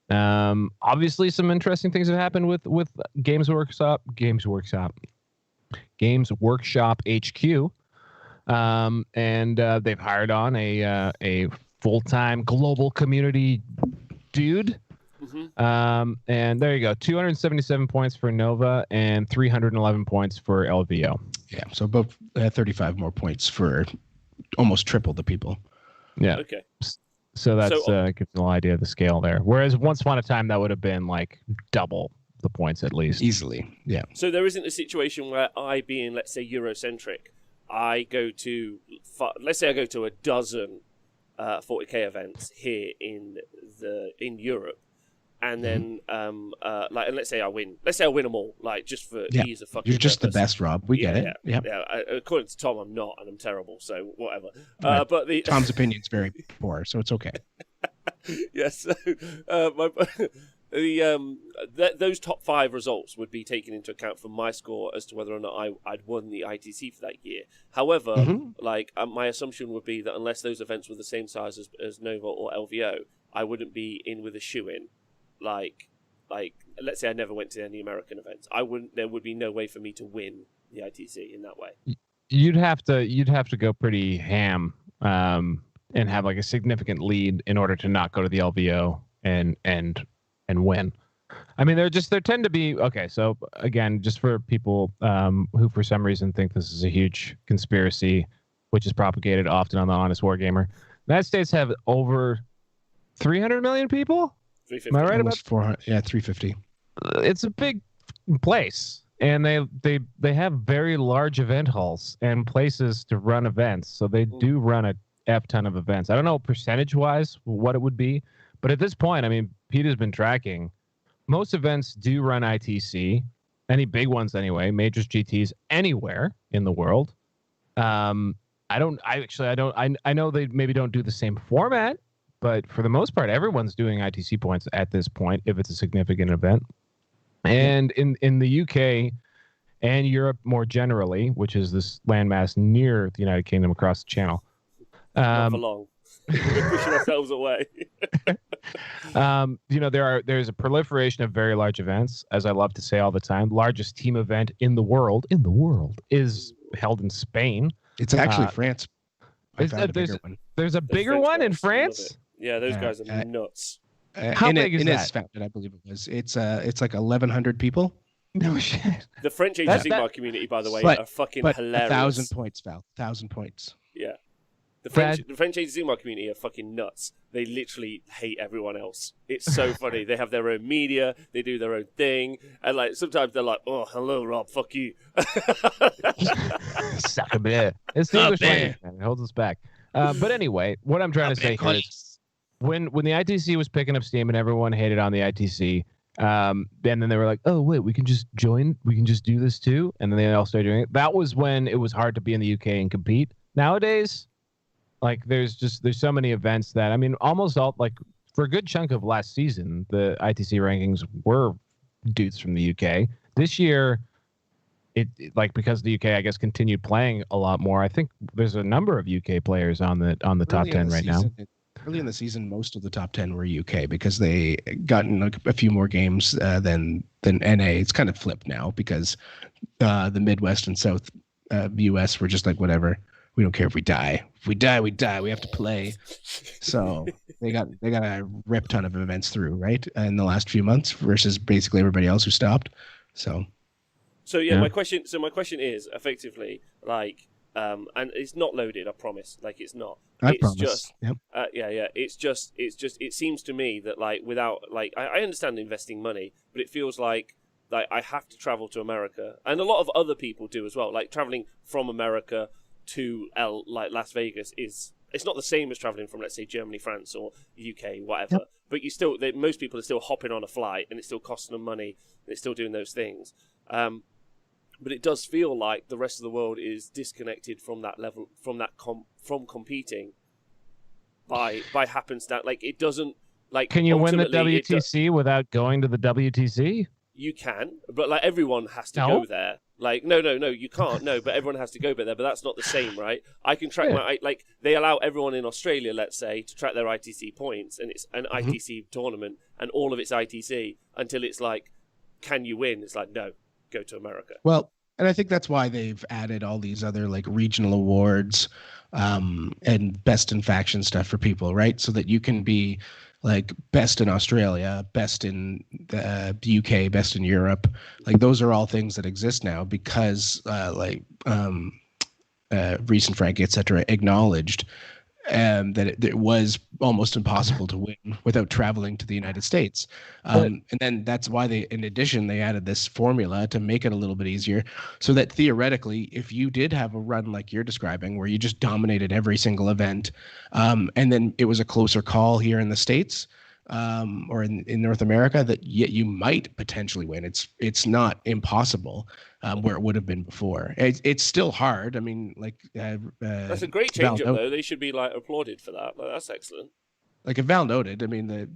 Obviously, some interesting things have happened with Games Workshop HQ, and they've hired on a full-time global community dude. And there you go, 277 points for Nova and 311 points for LVO. Yeah, so both 35 more points for almost triple the people. Yeah. Okay. So that's gives you an idea of the scale there. Whereas once upon a time that would have been like double the points at least. Easily. Yeah. So there isn't a situation where I, being let's say Eurocentric, I go to a dozen 40k events here in Europe. And then, and let's say I win them all, like just for ease of fucking. You're just the best, Rob. We get it. Yeah. According to Tom, I'm not, and I'm terrible. So whatever. Right. But Tom's opinion's very poor, so it's okay. Yes. Those top 5 results would be taken into account for my score as to whether or not I'd won the ITC for that year. However, my assumption would be that unless those events were the same size as Nova or LVO, I wouldn't be in with a shoe-in. Like, let's say I never went to any American events. There would be no way for me to win the ITC in that way. You'd have to go pretty ham, and have like a significant lead in order to not go to the LVO and win. I mean, there tend to be okay. So again, just for people who for some reason think this is a huge conspiracy, which is propagated often on the Honest Wargamer, the United States have over 300 million people. 350. Am I right Almost about 400? Yeah, 350. It's a big place, and they have very large event halls and places to run events. So they do run a F ton of events. I don't know percentage-wise what it would be, but at this point, I mean, Pete has been tracking. Most events do run ITC, any big ones anyway, majors, GTs, anywhere in the world. I know they maybe don't do the same format, but for the most part, everyone's doing ITC points at this point if it's a significant event. And in the UK and Europe more generally, which is this landmass near the United Kingdom across the channel. Not for long. We're pushing ourselves away. There's a proliferation of very large events, as I love to say all the time. Largest team event in the world is held in Spain. It's actually France. There's a bigger one in France? Yeah, those guys are nuts. How big is that? Fountain, I believe it was. It's like 1,100 people. No shit. The French Age of Sigmar community, by the way, are fucking hilarious. 1,000 points, Val. 1,000 points. Yeah. The French Age of Sigmar community are fucking nuts. They literally hate everyone else. It's so funny. They have their own media. They do their own thing. And like sometimes they're like, "Oh, hello, Rob. Fuck you." Suck a bit. It's the English language, man. It holds us back. But anyway, what I'm trying to say here is when the ITC was picking up steam and everyone hated on the ITC, and then they were like, oh wait, we can just join, we can just do this too, and then they all started doing it. That was when it was hard to be in the UK and compete. Nowadays, like there's so many events that, I mean, almost all, like for a good chunk of last season, the ITC rankings were dudes from the UK. This year, it like, because the UK, I guess, continued playing a lot more. I think there's a number of UK players on the top 10 right now. Early in the season, most of the top 10 were UK because they gotten a few more games than NA. It's kind of flipped now because the Midwest and South US were just like, whatever. We don't care if we die. If we die, we die. We have to play. So they got a rip ton of events through, right, in the last few months versus basically everybody else who stopped. So yeah. My question is effectively like, and it's not loaded, I promise. Like, it's not. I it's promise. Just, yep. It's just. It seems to me that, like, without, like, I understand investing money, but it feels like I have to travel to America, and a lot of other people do as well. Like, traveling from America to Las Vegas it's not the same as traveling from, let's say, Germany, France, or UK, whatever. Yep. But most people are still hopping on a flight, and it's still costing them money, and it's still doing those things. But it does feel like the rest of the world is disconnected from that level, from competing by happenstance. Like, it doesn't, like. Can you win the WTC without going to the WTC? You can, but like everyone has to go there. Like, no, you can't. No, but everyone has to go there. But that's not the same, right? I can track like they allow everyone in Australia, let's say, to track their ITC points, and it's an ITC tournament, and all of it's ITC until it's like, can you win? It's like, no, go to America. Well, and I think that's why they've added all these other like regional awards, and best in faction stuff for people, right? So that you can be like best in Australia, best in the UK, best in Europe. Like, those are all things that exist now because Recent Frankie, etc., acknowledged that it was almost impossible to win without traveling to the United States. And then that's why in addition, they added this formula to make it a little bit easier so that theoretically, if you did have a run like you're describing, where you just dominated every single event, and then it was a closer call here in the States, or in North America, that you might potentially win. It's not impossible, where it would have been before. It's still hard. I mean, like that's a great change up, though. They should be like applauded for that. Like, that's excellent. Like, if Val noted, I mean, the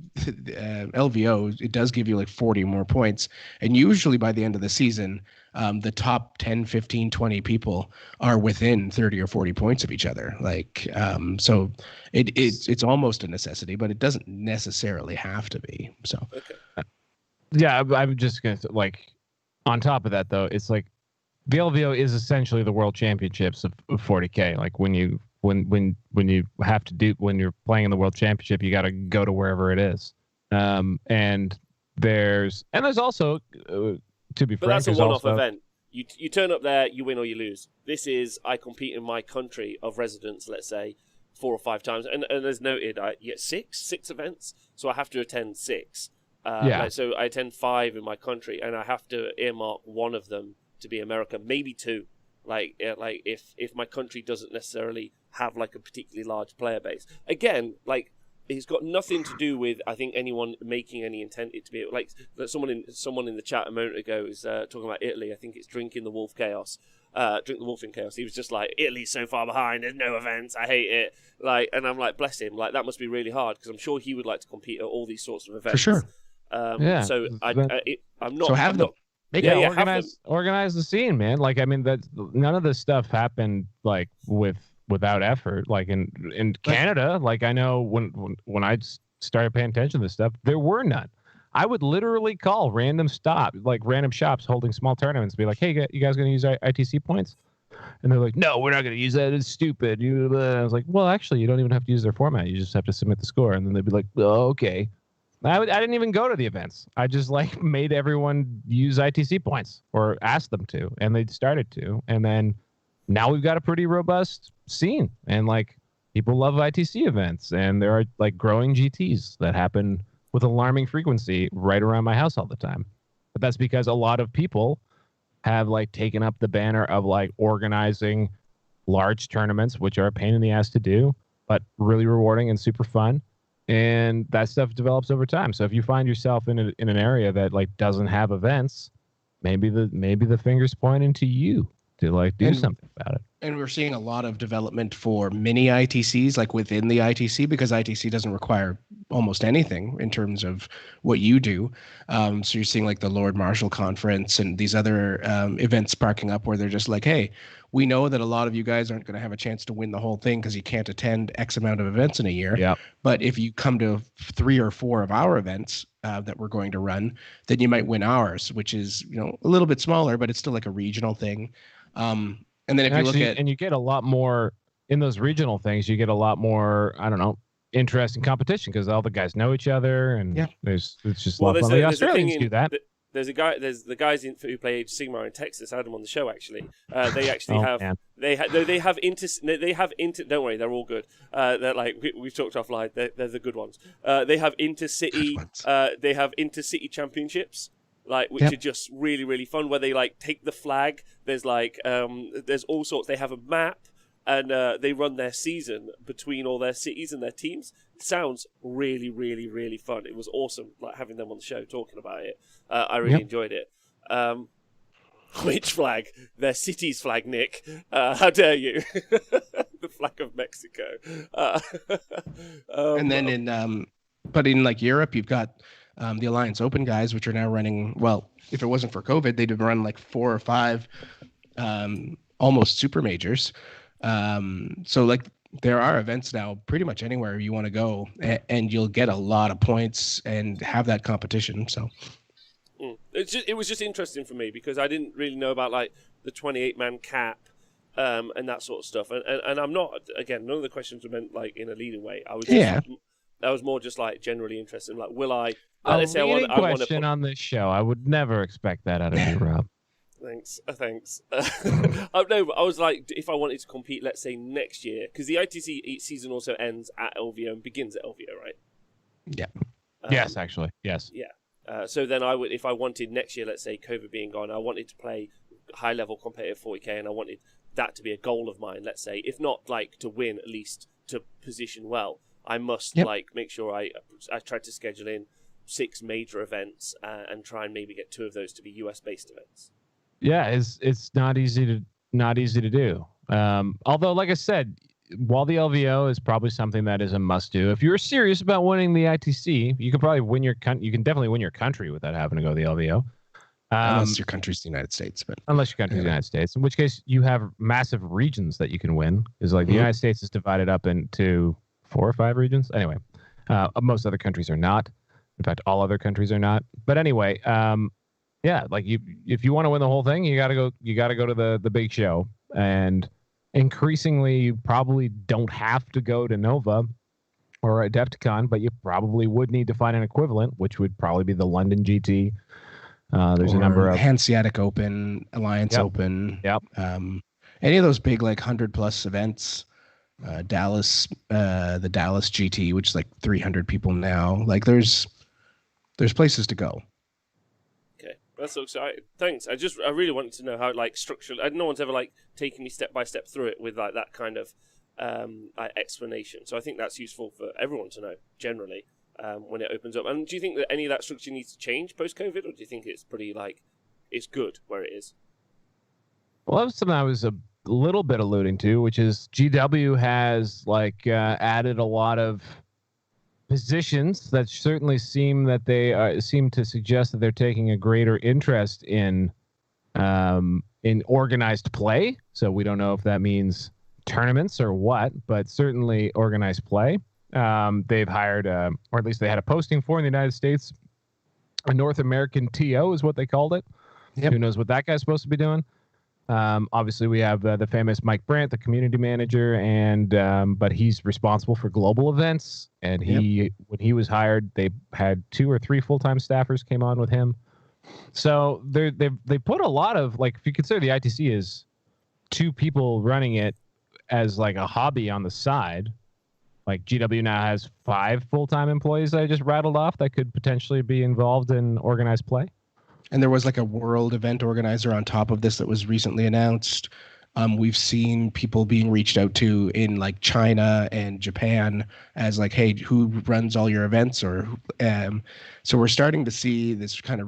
LVO, it does give you like 40 more points, and usually by the end of the season, the top 10, 15, 20 people are within 30 or 40 points of each other. Like, so it's almost a necessity, but it doesn't necessarily have to be. So, okay. Yeah, I'm just gonna like. On top of that, though, it's like the LVO is essentially the World Championships of 40K. Like, when you have to do, when you're playing in the World Championship, you got to go to wherever it is. And there's also, to be frank, that's a one-off event. You turn up there, you win or you lose. This is, I compete in my country of residence, let's say, 4 or 5 times, and as noted, I get six events, so I have to attend 6. So I attend 5 in my country, and I have to earmark one of them to be America, maybe 2. Like if my country doesn't necessarily have like a particularly large player base. Again, like, it's got nothing to do with, I think, anyone making any intent it to be like someone in the chat a moment ago was talking about Italy. I think it's Drinking the Wolf Chaos. Drink the Wolf in Chaos. He was just like, Italy's so far behind. There's no events. I hate it. Like, and I'm like, bless him. Like, that must be really hard because I'm sure he would like to compete at all these sorts of events. For sure. So I'm not. So have them. Organize the scene, man. Like, I mean, that none of this stuff happened like without effort. Like in Canada, like, I know when I started paying attention to this stuff, there were none. I would literally call random shops holding small tournaments, be like, "Hey, you guys gonna use ITC points?" And they're like, "No, we're not gonna use that. It's stupid." I was like, "Well, actually, you don't even have to use their format. You just have to submit the score." And then they'd be like, "Oh, okay." I didn't even go to the events. I just like made everyone use ITC points or asked them to, and they started to. And then now we've got a pretty robust scene, and like people love ITC events, and there are like growing GTs that happen with alarming frequency right around my house all the time. But that's because a lot of people have like taken up the banner of like organizing large tournaments, which are a pain in the ass to do, but really rewarding and super fun. and that stuff develops over time. So if you find yourself in an area that like doesn't have events, maybe the finger's pointing to you to like do something about it. And we're seeing a lot of development for mini ITCs, like within the ITC, because ITC doesn't require almost anything in terms of what you do. So you're seeing like the Lord Marshall Conference and these other events sparking up where they're just like, hey, we know that a lot of you guys aren't going to have a chance to win the whole thing because you can't attend X amount of events in a year. Yep. But if you come to 3 or 4 of our events that we're going to run, then you might win ours, which is, a little bit smaller, but it's still like a regional thing. And then if you look at, and you get a lot more in those regional things, you get a lot more, I don't know, interesting competition because all the guys know each other, and it's just a lot of fun. The Australians do that. There's the guys who play Age of Sigmar in Texas. I had them on the show actually. They actually they have inter. Don't worry, they're all good. They're like we've talked offline. They're the good ones. They have intercity. They have intercity championships. Which are just really, really fun, where they like take the flag. There's there's all sorts. They have a map, and they run their season between all their cities and their teams. It sounds really, really, really fun. It was awesome, having them on the show talking about it. I really enjoyed it. Which flag? Their city's flag, Nick. How dare you? The flag of Mexico. And then in like Europe, you've got the Alliance Open guys, which are now running, well, if it wasn't for COVID, they'd have run like 4 or 5 almost super majors. So like there are events now pretty much anywhere you want to go, and you'll get a lot of points and have that competition. So it was just interesting for me because I didn't really know about like the 28-man cap and that sort of stuff. And I'm not, again, none of the questions were meant like in a leading way. I was more just like generally interested. Like, will I? Let's say I want to put on this show. I would never expect that out of you, Rob. Thanks. No, but I was like, if I wanted to compete, let's say next year, because the ITC season also ends at LVO and begins at LVO, right? Yeah. Yes, actually, yes. Yeah. So then I would, if I wanted next year, let's say COVID being gone, I wanted to play high level competitive 40k, and I wanted that to be a goal of mine. Let's say, if not like to win, at least to position well. I must make sure I try to schedule in 6 major events and try and maybe get 2 of those to be US based events. Yeah, it's not easy to do. Although, like I said, while the LVO is probably something that is a must do, if you're serious about winning the ITC, you can probably win you can definitely win your country without having to go to the LVO. Unless your country's the United States, unless your country's the United States, in which case you have massive regions that you can win. Is like the United States is divided up into 4 or 5 regions. Anyway, most other countries are not. In fact, all other countries are not. But anyway, like if you want to win the whole thing, you gotta go to the big show. And increasingly, you probably don't have to go to Nova or Adepticon, but you probably would need to find an equivalent, which would probably be the London GT. There's a number of Hanseatic Open, Alliance Open. Yep. Any of those big like 100+ events. Dallas, the Dallas GT, which is like 300 people now. Like there's places to go. Okay, that's so exciting. Thanks. I really wanted to know how like structured. No one's ever like taken me step by step through it with like that kind of explanation. So I think that's useful for everyone to know generally when it opens up. And do you think that any of that structure needs to change post COVID, or do you think it's pretty like it's good where it is? Well, that was something I was a little bit alluding to, which is GW has added a lot of positions that certainly seem that they seem to suggest that they're taking a greater interest in organized play. So we don't know if that means tournaments or what, but certainly organized play. They've hired, or at least they had a posting for in the United States, a North American TO is what they called it. Yep. Who knows what that guy's supposed to be doing? Obviously, we have the famous Mike Brandt, the community manager, and but he's responsible for global events. And when he was hired, they had 2 or 3 full-time staffers came on with him. So they put a lot of if you consider the ITC is 2 people running it as like a hobby on the side. Like GW now has 5 full-time employees that I just rattled off that could potentially be involved in organized play. And there was like a world event organizer on top of this that was recently announced. We've seen people being reached out to in like China and Japan as like, hey, who runs all your events? Or so we're starting to see this kind of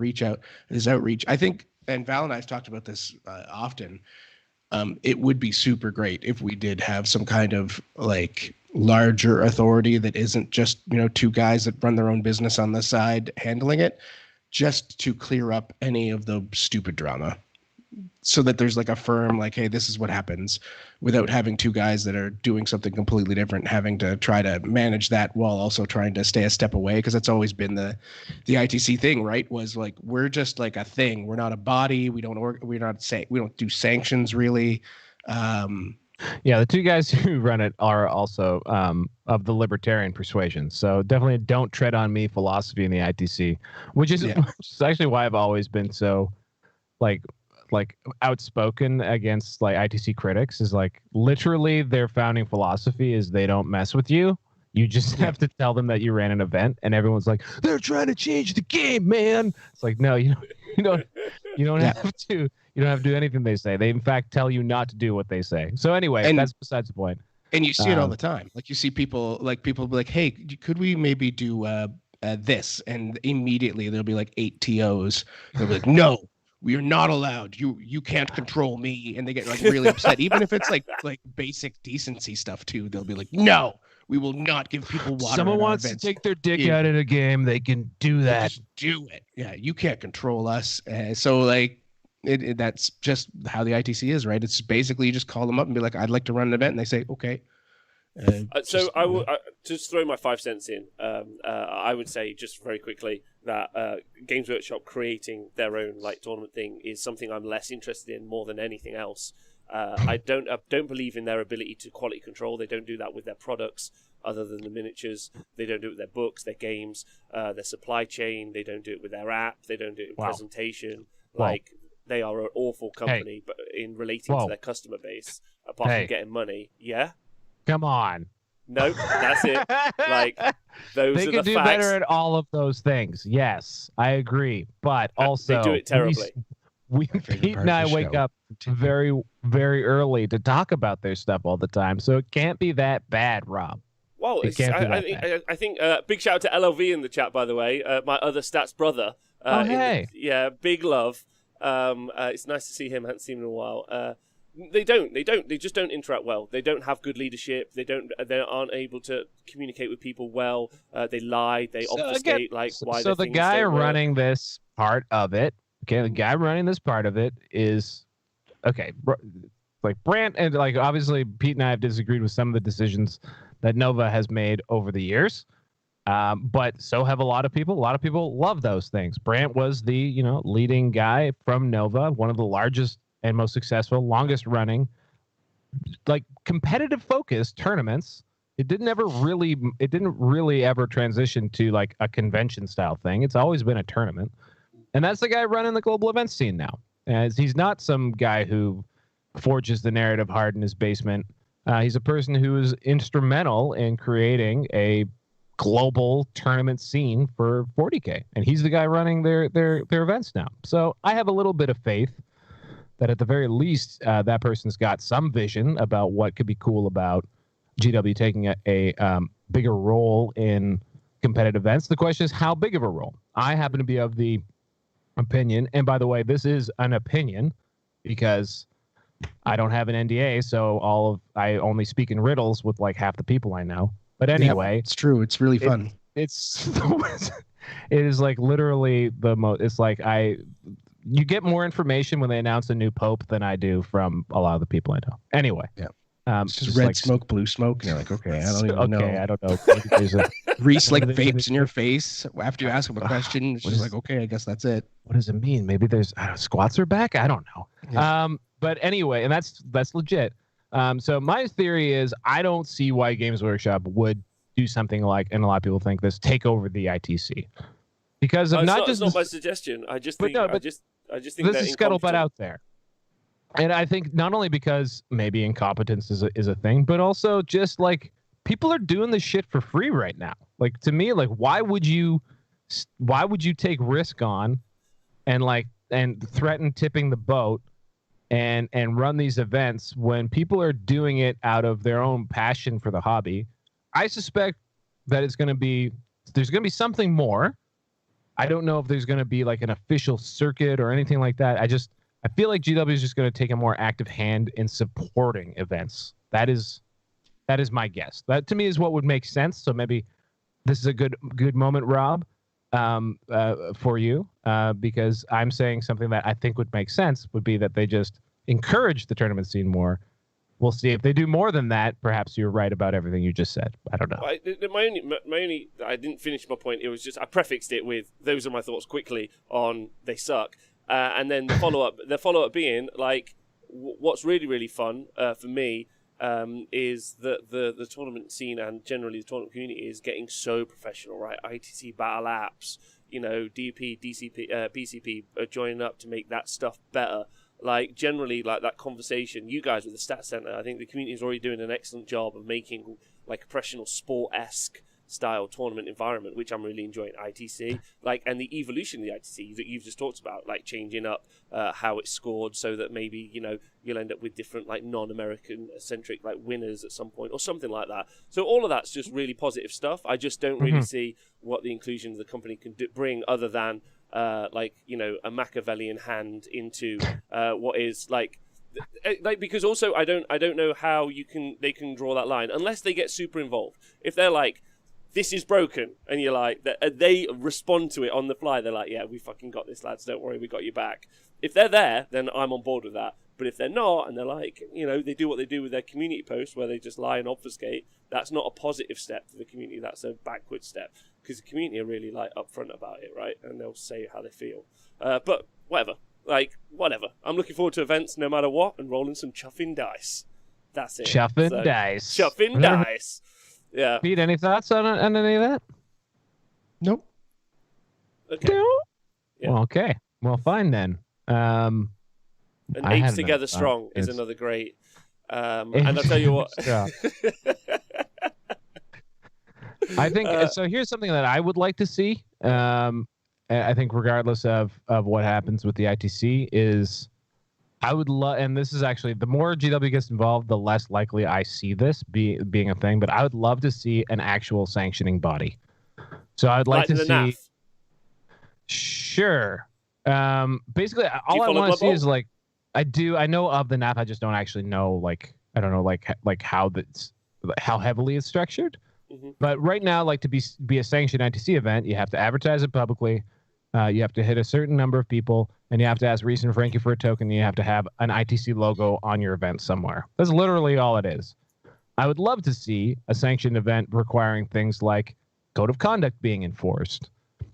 this outreach. I think, and Val and I have talked about this often. It would be super great if we did have some kind of like larger authority that isn't just, two guys that run their own business on the side handling it, just to clear up any of the stupid drama. So that there's like a firm, like, hey, this is what happens, without having two guys that are doing something completely different, having to try to manage that while also trying to stay a step away. Because that's always been the ITC thing, right? Was like, we're just like a thing. We're not a body. We don't do sanctions really. Yeah, the two guys who run it are also of the libertarian persuasion. So definitely don't tread on me philosophy in the ITC, which is actually why I've always been so like outspoken against like ITC critics. Is like literally their founding philosophy is they don't mess with you. You just have to tell them that you ran an event, and everyone's like, they're trying to change the game, man. It's like, no, you don't have to. You don't have to do anything they say. They in fact tell you not to do what they say. So anyway, that's besides the point. And you see it all the time. Like you see people be like, hey, could we maybe do this? And immediately there'll be like 8 TOs. They'll be like, no. We are not allowed. You can't control me, and they get like really upset. Even if it's like basic decency stuff too, they'll be like, "No, we will not give people water." Someone wants to take their dick out in a game, they can do that. Just do it. Yeah, you can't control us. So like, that's just how the ITC is, right? It's basically you just call them up and be like, "I'd like to run an event," and they say, "Okay." So I will just throw my 5 cents in. I would say just very quickly that Games Workshop creating their own like tournament thing is something I'm less interested in more than anything else. I don't believe in their ability to quality control. They don't do that with their products, other than the miniatures. They don't do it with their books, their games, their supply chain. They don't do it with their app. They don't do it with presentation. Like they are an awful company, but in relating to their customer base, apart from getting money, Come on. Nope, that's it. Like those they are can the do facts. better at all of those things. Yes, I agree. But also they do it terribly. Pete and I wake up very, very early to talk about their stuff all the time, so it can't be that bad, Rob. Well, I think big shout out to LLV in the chat, by the way. My other stats brother. Hey. Big love. It's nice to see him. I haven't seen him in a while. They just don't interact well. They don't have good leadership. They aren't able to communicate with people well. They lie. They obfuscate why. So the guy running this part of it, is like Brant, and like obviously Pete and I have disagreed with some of the decisions that Nova has made over the years. But so have a lot of people. A lot of people love those things. Brant was the leading guy from Nova, one of the largest and most successful, longest running, like competitive focused tournaments. It didn't really ever transition to like a convention style thing. It's always been a tournament. And that's the guy running the global events scene now. As he's not some guy who forges the narrative hard in his basement. He's a person who is instrumental in creating a global tournament scene for 40K. And he's the guy running their events now. So I have a little bit of faith that at the very least, that person's got some vision about what could be cool about GW taking a bigger role in competitive events. The question is, how big of a role? I happen to be of the opinion, and by the way, this is an opinion because I don't have an NDA, so I only speak in riddles with like half the people I know. But anyway, it's true. It's really fun. It is like literally the most. It's like you get more information when they announce a new pope than I do from a lot of the people I know. Anyway. Yeah. It's just red smoke, blue smoke. And you're like, okay, I don't even know. Okay, I don't know. Reese like vapes in your face after you ask him a question. She's like, okay, I guess that's it. What does it mean? Maybe there's squats are back? I don't know. Yeah. But anyway, and that's legit. So my theory is I don't see why Games Workshop would do something like, and a lot of people think this, take over the ITC. Because of it's not my suggestion. I just think I just think this is scuttlebutt out there. And I think not only because maybe incompetence is a thing, but also just like people are doing this shit for free right now. Like to me, like why would you take risk on and threaten tipping the boat and run these events when people are doing it out of their own passion for the hobby. I suspect that there's going to be something more. I don't know if there's going to be like an official circuit or anything like that. I feel like GW is just going to take a more active hand in supporting events. That is my guess. That to me is what would make sense. So maybe this is a good moment, Rob, for you, because I'm saying something that I think would make sense would be that they just encourage the tournament scene more. We'll see if they do more than that. Perhaps you're right about everything you just said. I don't know. My only, I didn't finish my point. It was just I prefixed it with those are my thoughts quickly on they suck, and then the follow up being like what's really really fun for me is that the tournament scene and generally the tournament community is getting so professional, right? ITC battle apps, DP, DCP, PCP are joining up to make that stuff better. Like generally, like that conversation, you guys with the Stat Center, I think the community is already doing an excellent job of making like a professional sport-esque style tournament environment, which I'm really enjoying. ITC, and the evolution of the ITC that you've just talked about, like changing up how it's scored so that maybe you'll end up with different like non-American centric like winners at some point or something like that. So all of that's just really positive stuff. I just don't really see what the inclusion of the company can bring other than a Machiavellian hand into what is because also I don't know how they can draw that line unless they get super involved. If they're like, this is broken, and you're like, they respond to it on the fly. They're like, yeah, we fucking got this, lads. Don't worry, we got you back. If they're there, then I'm on board with that. But if they're not, and they're like, they do what they do with their community posts where they just lie and obfuscate, that's not a positive step for the community. That's a backward step because the community are really like upfront about it, right? And they'll say how they feel. But whatever. Whatever. I'm looking forward to events no matter what and rolling some chuffing dice. That's it. Chuffing dice. Chuffing dice. Yeah. Pete, any thoughts on any of that? Nope. Okay. No? Yeah. Well, okay. Well, fine then. And Apes Together Strong is another great. And I'll tell you what. I think so. Here's something that I would like to see. I think regardless of what happens with the ITC is I would love, and this is actually, the more GW gets involved, the less likely I see this being a thing, but I would love to see an actual sanctioning body. So I'd like to see... NAF? Sure. Basically, all I want to see is I know of the NAF, I just don't actually know, I don't know, how heavily it's structured. Mm-hmm. But right now, to be a sanctioned ITC event, you have to advertise it publicly. You have to hit a certain number of people, and you have to ask Reese and Frankie for a token. And you have to have an ITC logo on your event somewhere. That's literally all it is. I would love to see a sanctioned event requiring things like code of conduct being enforced.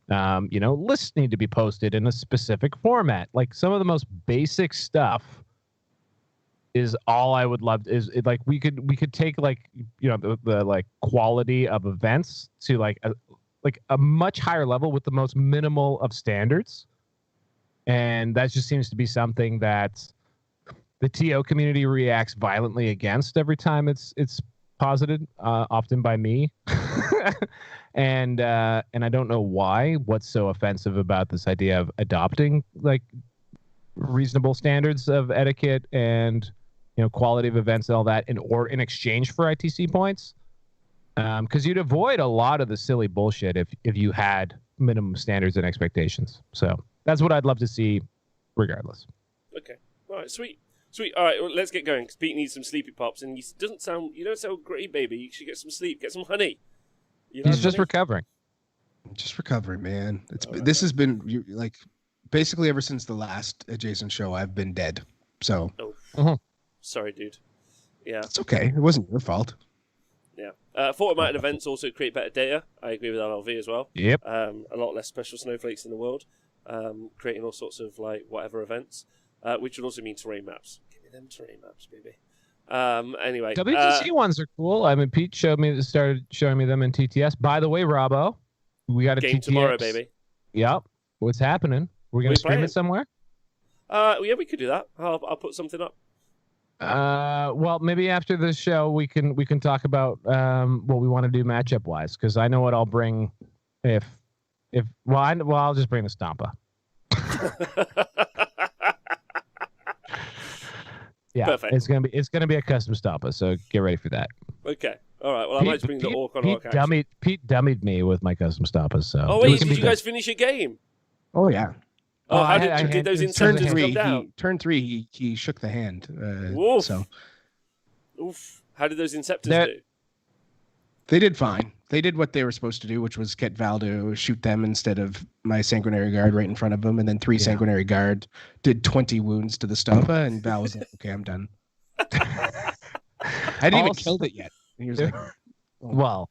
Lists need to be posted in a specific format. Some of the most basic stuff is all I would love. We could take the quality of events to a much higher level with the most minimal of standards. And that just seems to be something that the TO community reacts violently against every time it's posited, often by me. And I don't know why. What's so offensive about this idea of adopting reasonable standards of etiquette and quality of events and all that in exchange for ITC points? Because you'd avoid a lot of the silly bullshit if you had minimum standards and expectations. So that's what I'd love to see, regardless. Okay. All right. Sweet. All right. Well, let's get going. Because Pete needs some sleepy pops, and you don't sound great, baby. You should get some sleep. Get some honey. He's just recovering. Just recovering, man. This has been basically ever since the last adjacent show. I've been dead. So. Oh. Sorry, dude. Yeah. It's okay. It wasn't your fault. Yeah. Fortnite events also create better data. I agree with LLV as well. Yep. A lot less special snowflakes in the world. Creating all sorts of whatever events, which would also mean terrain maps. Give me them terrain maps, baby. Anyway. WTC ones are cool. I mean, Pete started showing me them in TTS. By the way, Robbo, we got a game TTS tomorrow, baby. Yep. What's happening? We're going to stream it somewhere? Yeah, we could do that. I'll put something up. Well, maybe after the show we can talk about what we want to do matchup wise, because I know what I'll bring I'll just bring the Stompa. Yeah, perfect. It's gonna be a custom Stompa, so get ready for that. Okay. All right. Well, I might bring the orc on orc action. Pete dummied me with my custom Stompas. So. Oh wait, did you guys finish your game? Oh yeah. Oh, how did those inceptors come down? Turn 3, he shook the hand. Oof. So. Oof. How did those inceptors do? They did fine. They did what they were supposed to do, which was get Val to shoot them instead of my Sanguinary Guard right in front of him, and then 3 Sanguinary Guard did 20 wounds to the Stompa, and Val was like, "Okay, I'm done." I hadn't even killed it yet. And he was like, "Well,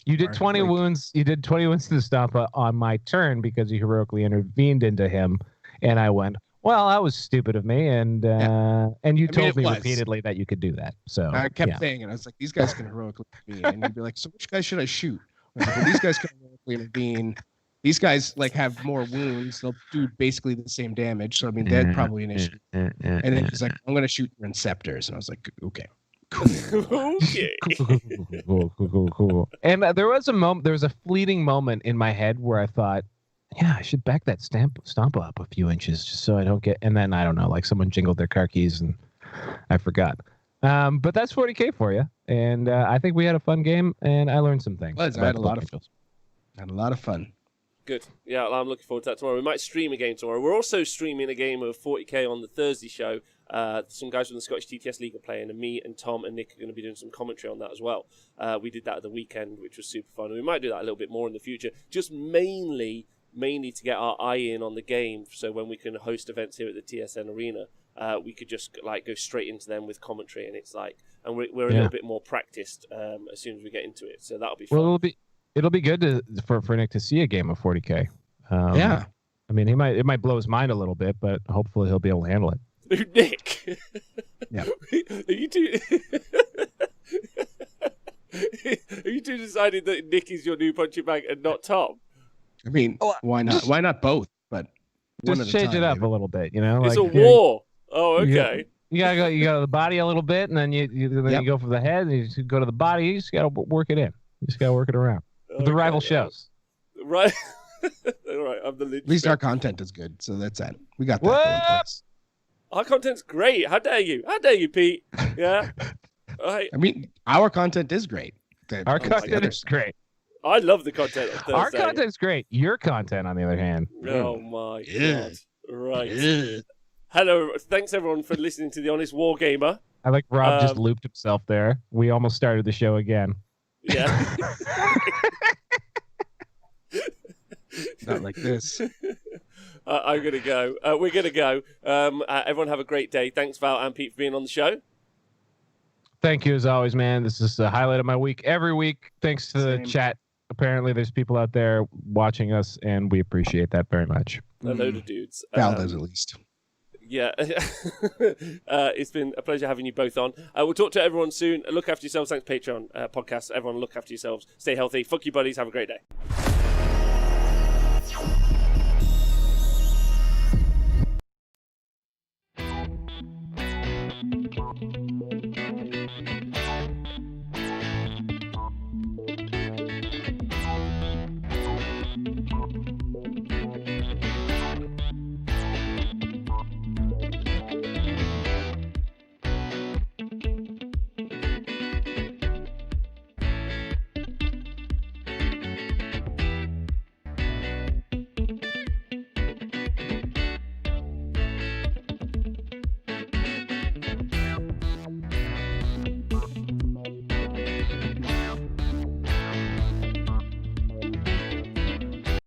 you did 20 wounds. You did 20 wounds to the Stompa on my turn because you heroically intervened into him." And I went, "Well, that was stupid of me." And you told me repeatedly that you could do that. So I kept saying it. I was like, "These guys can heroically intervene," and you'd be like, "So which guys should I shoot?" I was like, "Well, these guys can heroically intervene. These guys like have more wounds. They'll do basically the same damage. So I mean, that's probably an issue." And then he's like, "I'm gonna shoot your Inceptors," and I was like, "Okay." Cool. Okay. Cool. And there was a fleeting moment in my head where I thought, yeah, I should back that Stompa up a few inches just so I don't get. And then I don't know, like someone jingled their car keys and I forgot. But that's 40K for you, and I think we had a fun game, and I learned some things. I had a lot of fun. Had a lot of fun. Good. Yeah, well, I'm looking forward to that tomorrow. We might stream a game tomorrow. We're also streaming a game of 40K on the Thursday show. Some guys from the Scottish TTS League are playing, and me and Tom and Nick are going to be doing some commentary on that as well. We did that at the weekend, which was super fun. And we might do that a little bit more in the future, just mainly to get our eye in on the game, so when we can host events here at the TSN Arena, we could just like go straight into them with commentary, and it's like, and we're a little bit more practiced as soon as we get into it, so that'll be fun. Well, it'll be good for Nick to see a game of 40K. Yeah, I mean, it might blow his mind a little bit, but hopefully he'll be able to handle it. Nick, yeah, are you two? Have you two decided that Nick is your new punching bag and not Tom? I mean, why not? Why not both? But just change it up a little bit, you know. It's like, a war. Oh, okay. You gotta go to the body a little bit, and then you go for the head, and you go to the body. You just gotta work it in. You just gotta work it around. Okay, the rival shows. Right. All right. I'm the lead. At least our content is good, so that's that. We got that. Our content's great. How dare you? How dare you, Pete? Yeah. I mean, our content is great. Our content is great. I love the content on Thursday. Our content's great. Your content, on the other hand. Oh, my God. Right. Hello. Thanks, everyone, for listening to The Honest Wargamer. I like Rob just looped himself there. We almost started the show again. Yeah. Not like this. I'm going to go. We're going to go. Everyone have a great day. Thanks, Val and Pete, for being on the show. Thank you, as always, man. This is the highlight of my week. Every week, thanks to the chat. Apparently, there's people out there watching us, and we appreciate that very much. A load of dudes. Val does, at least. Yeah. It's been a pleasure having you both on. We'll talk to everyone soon. Look after yourselves. Thanks, Patreon podcast. Everyone, look after yourselves. Stay healthy. Fuck you, buddies. Have a great day.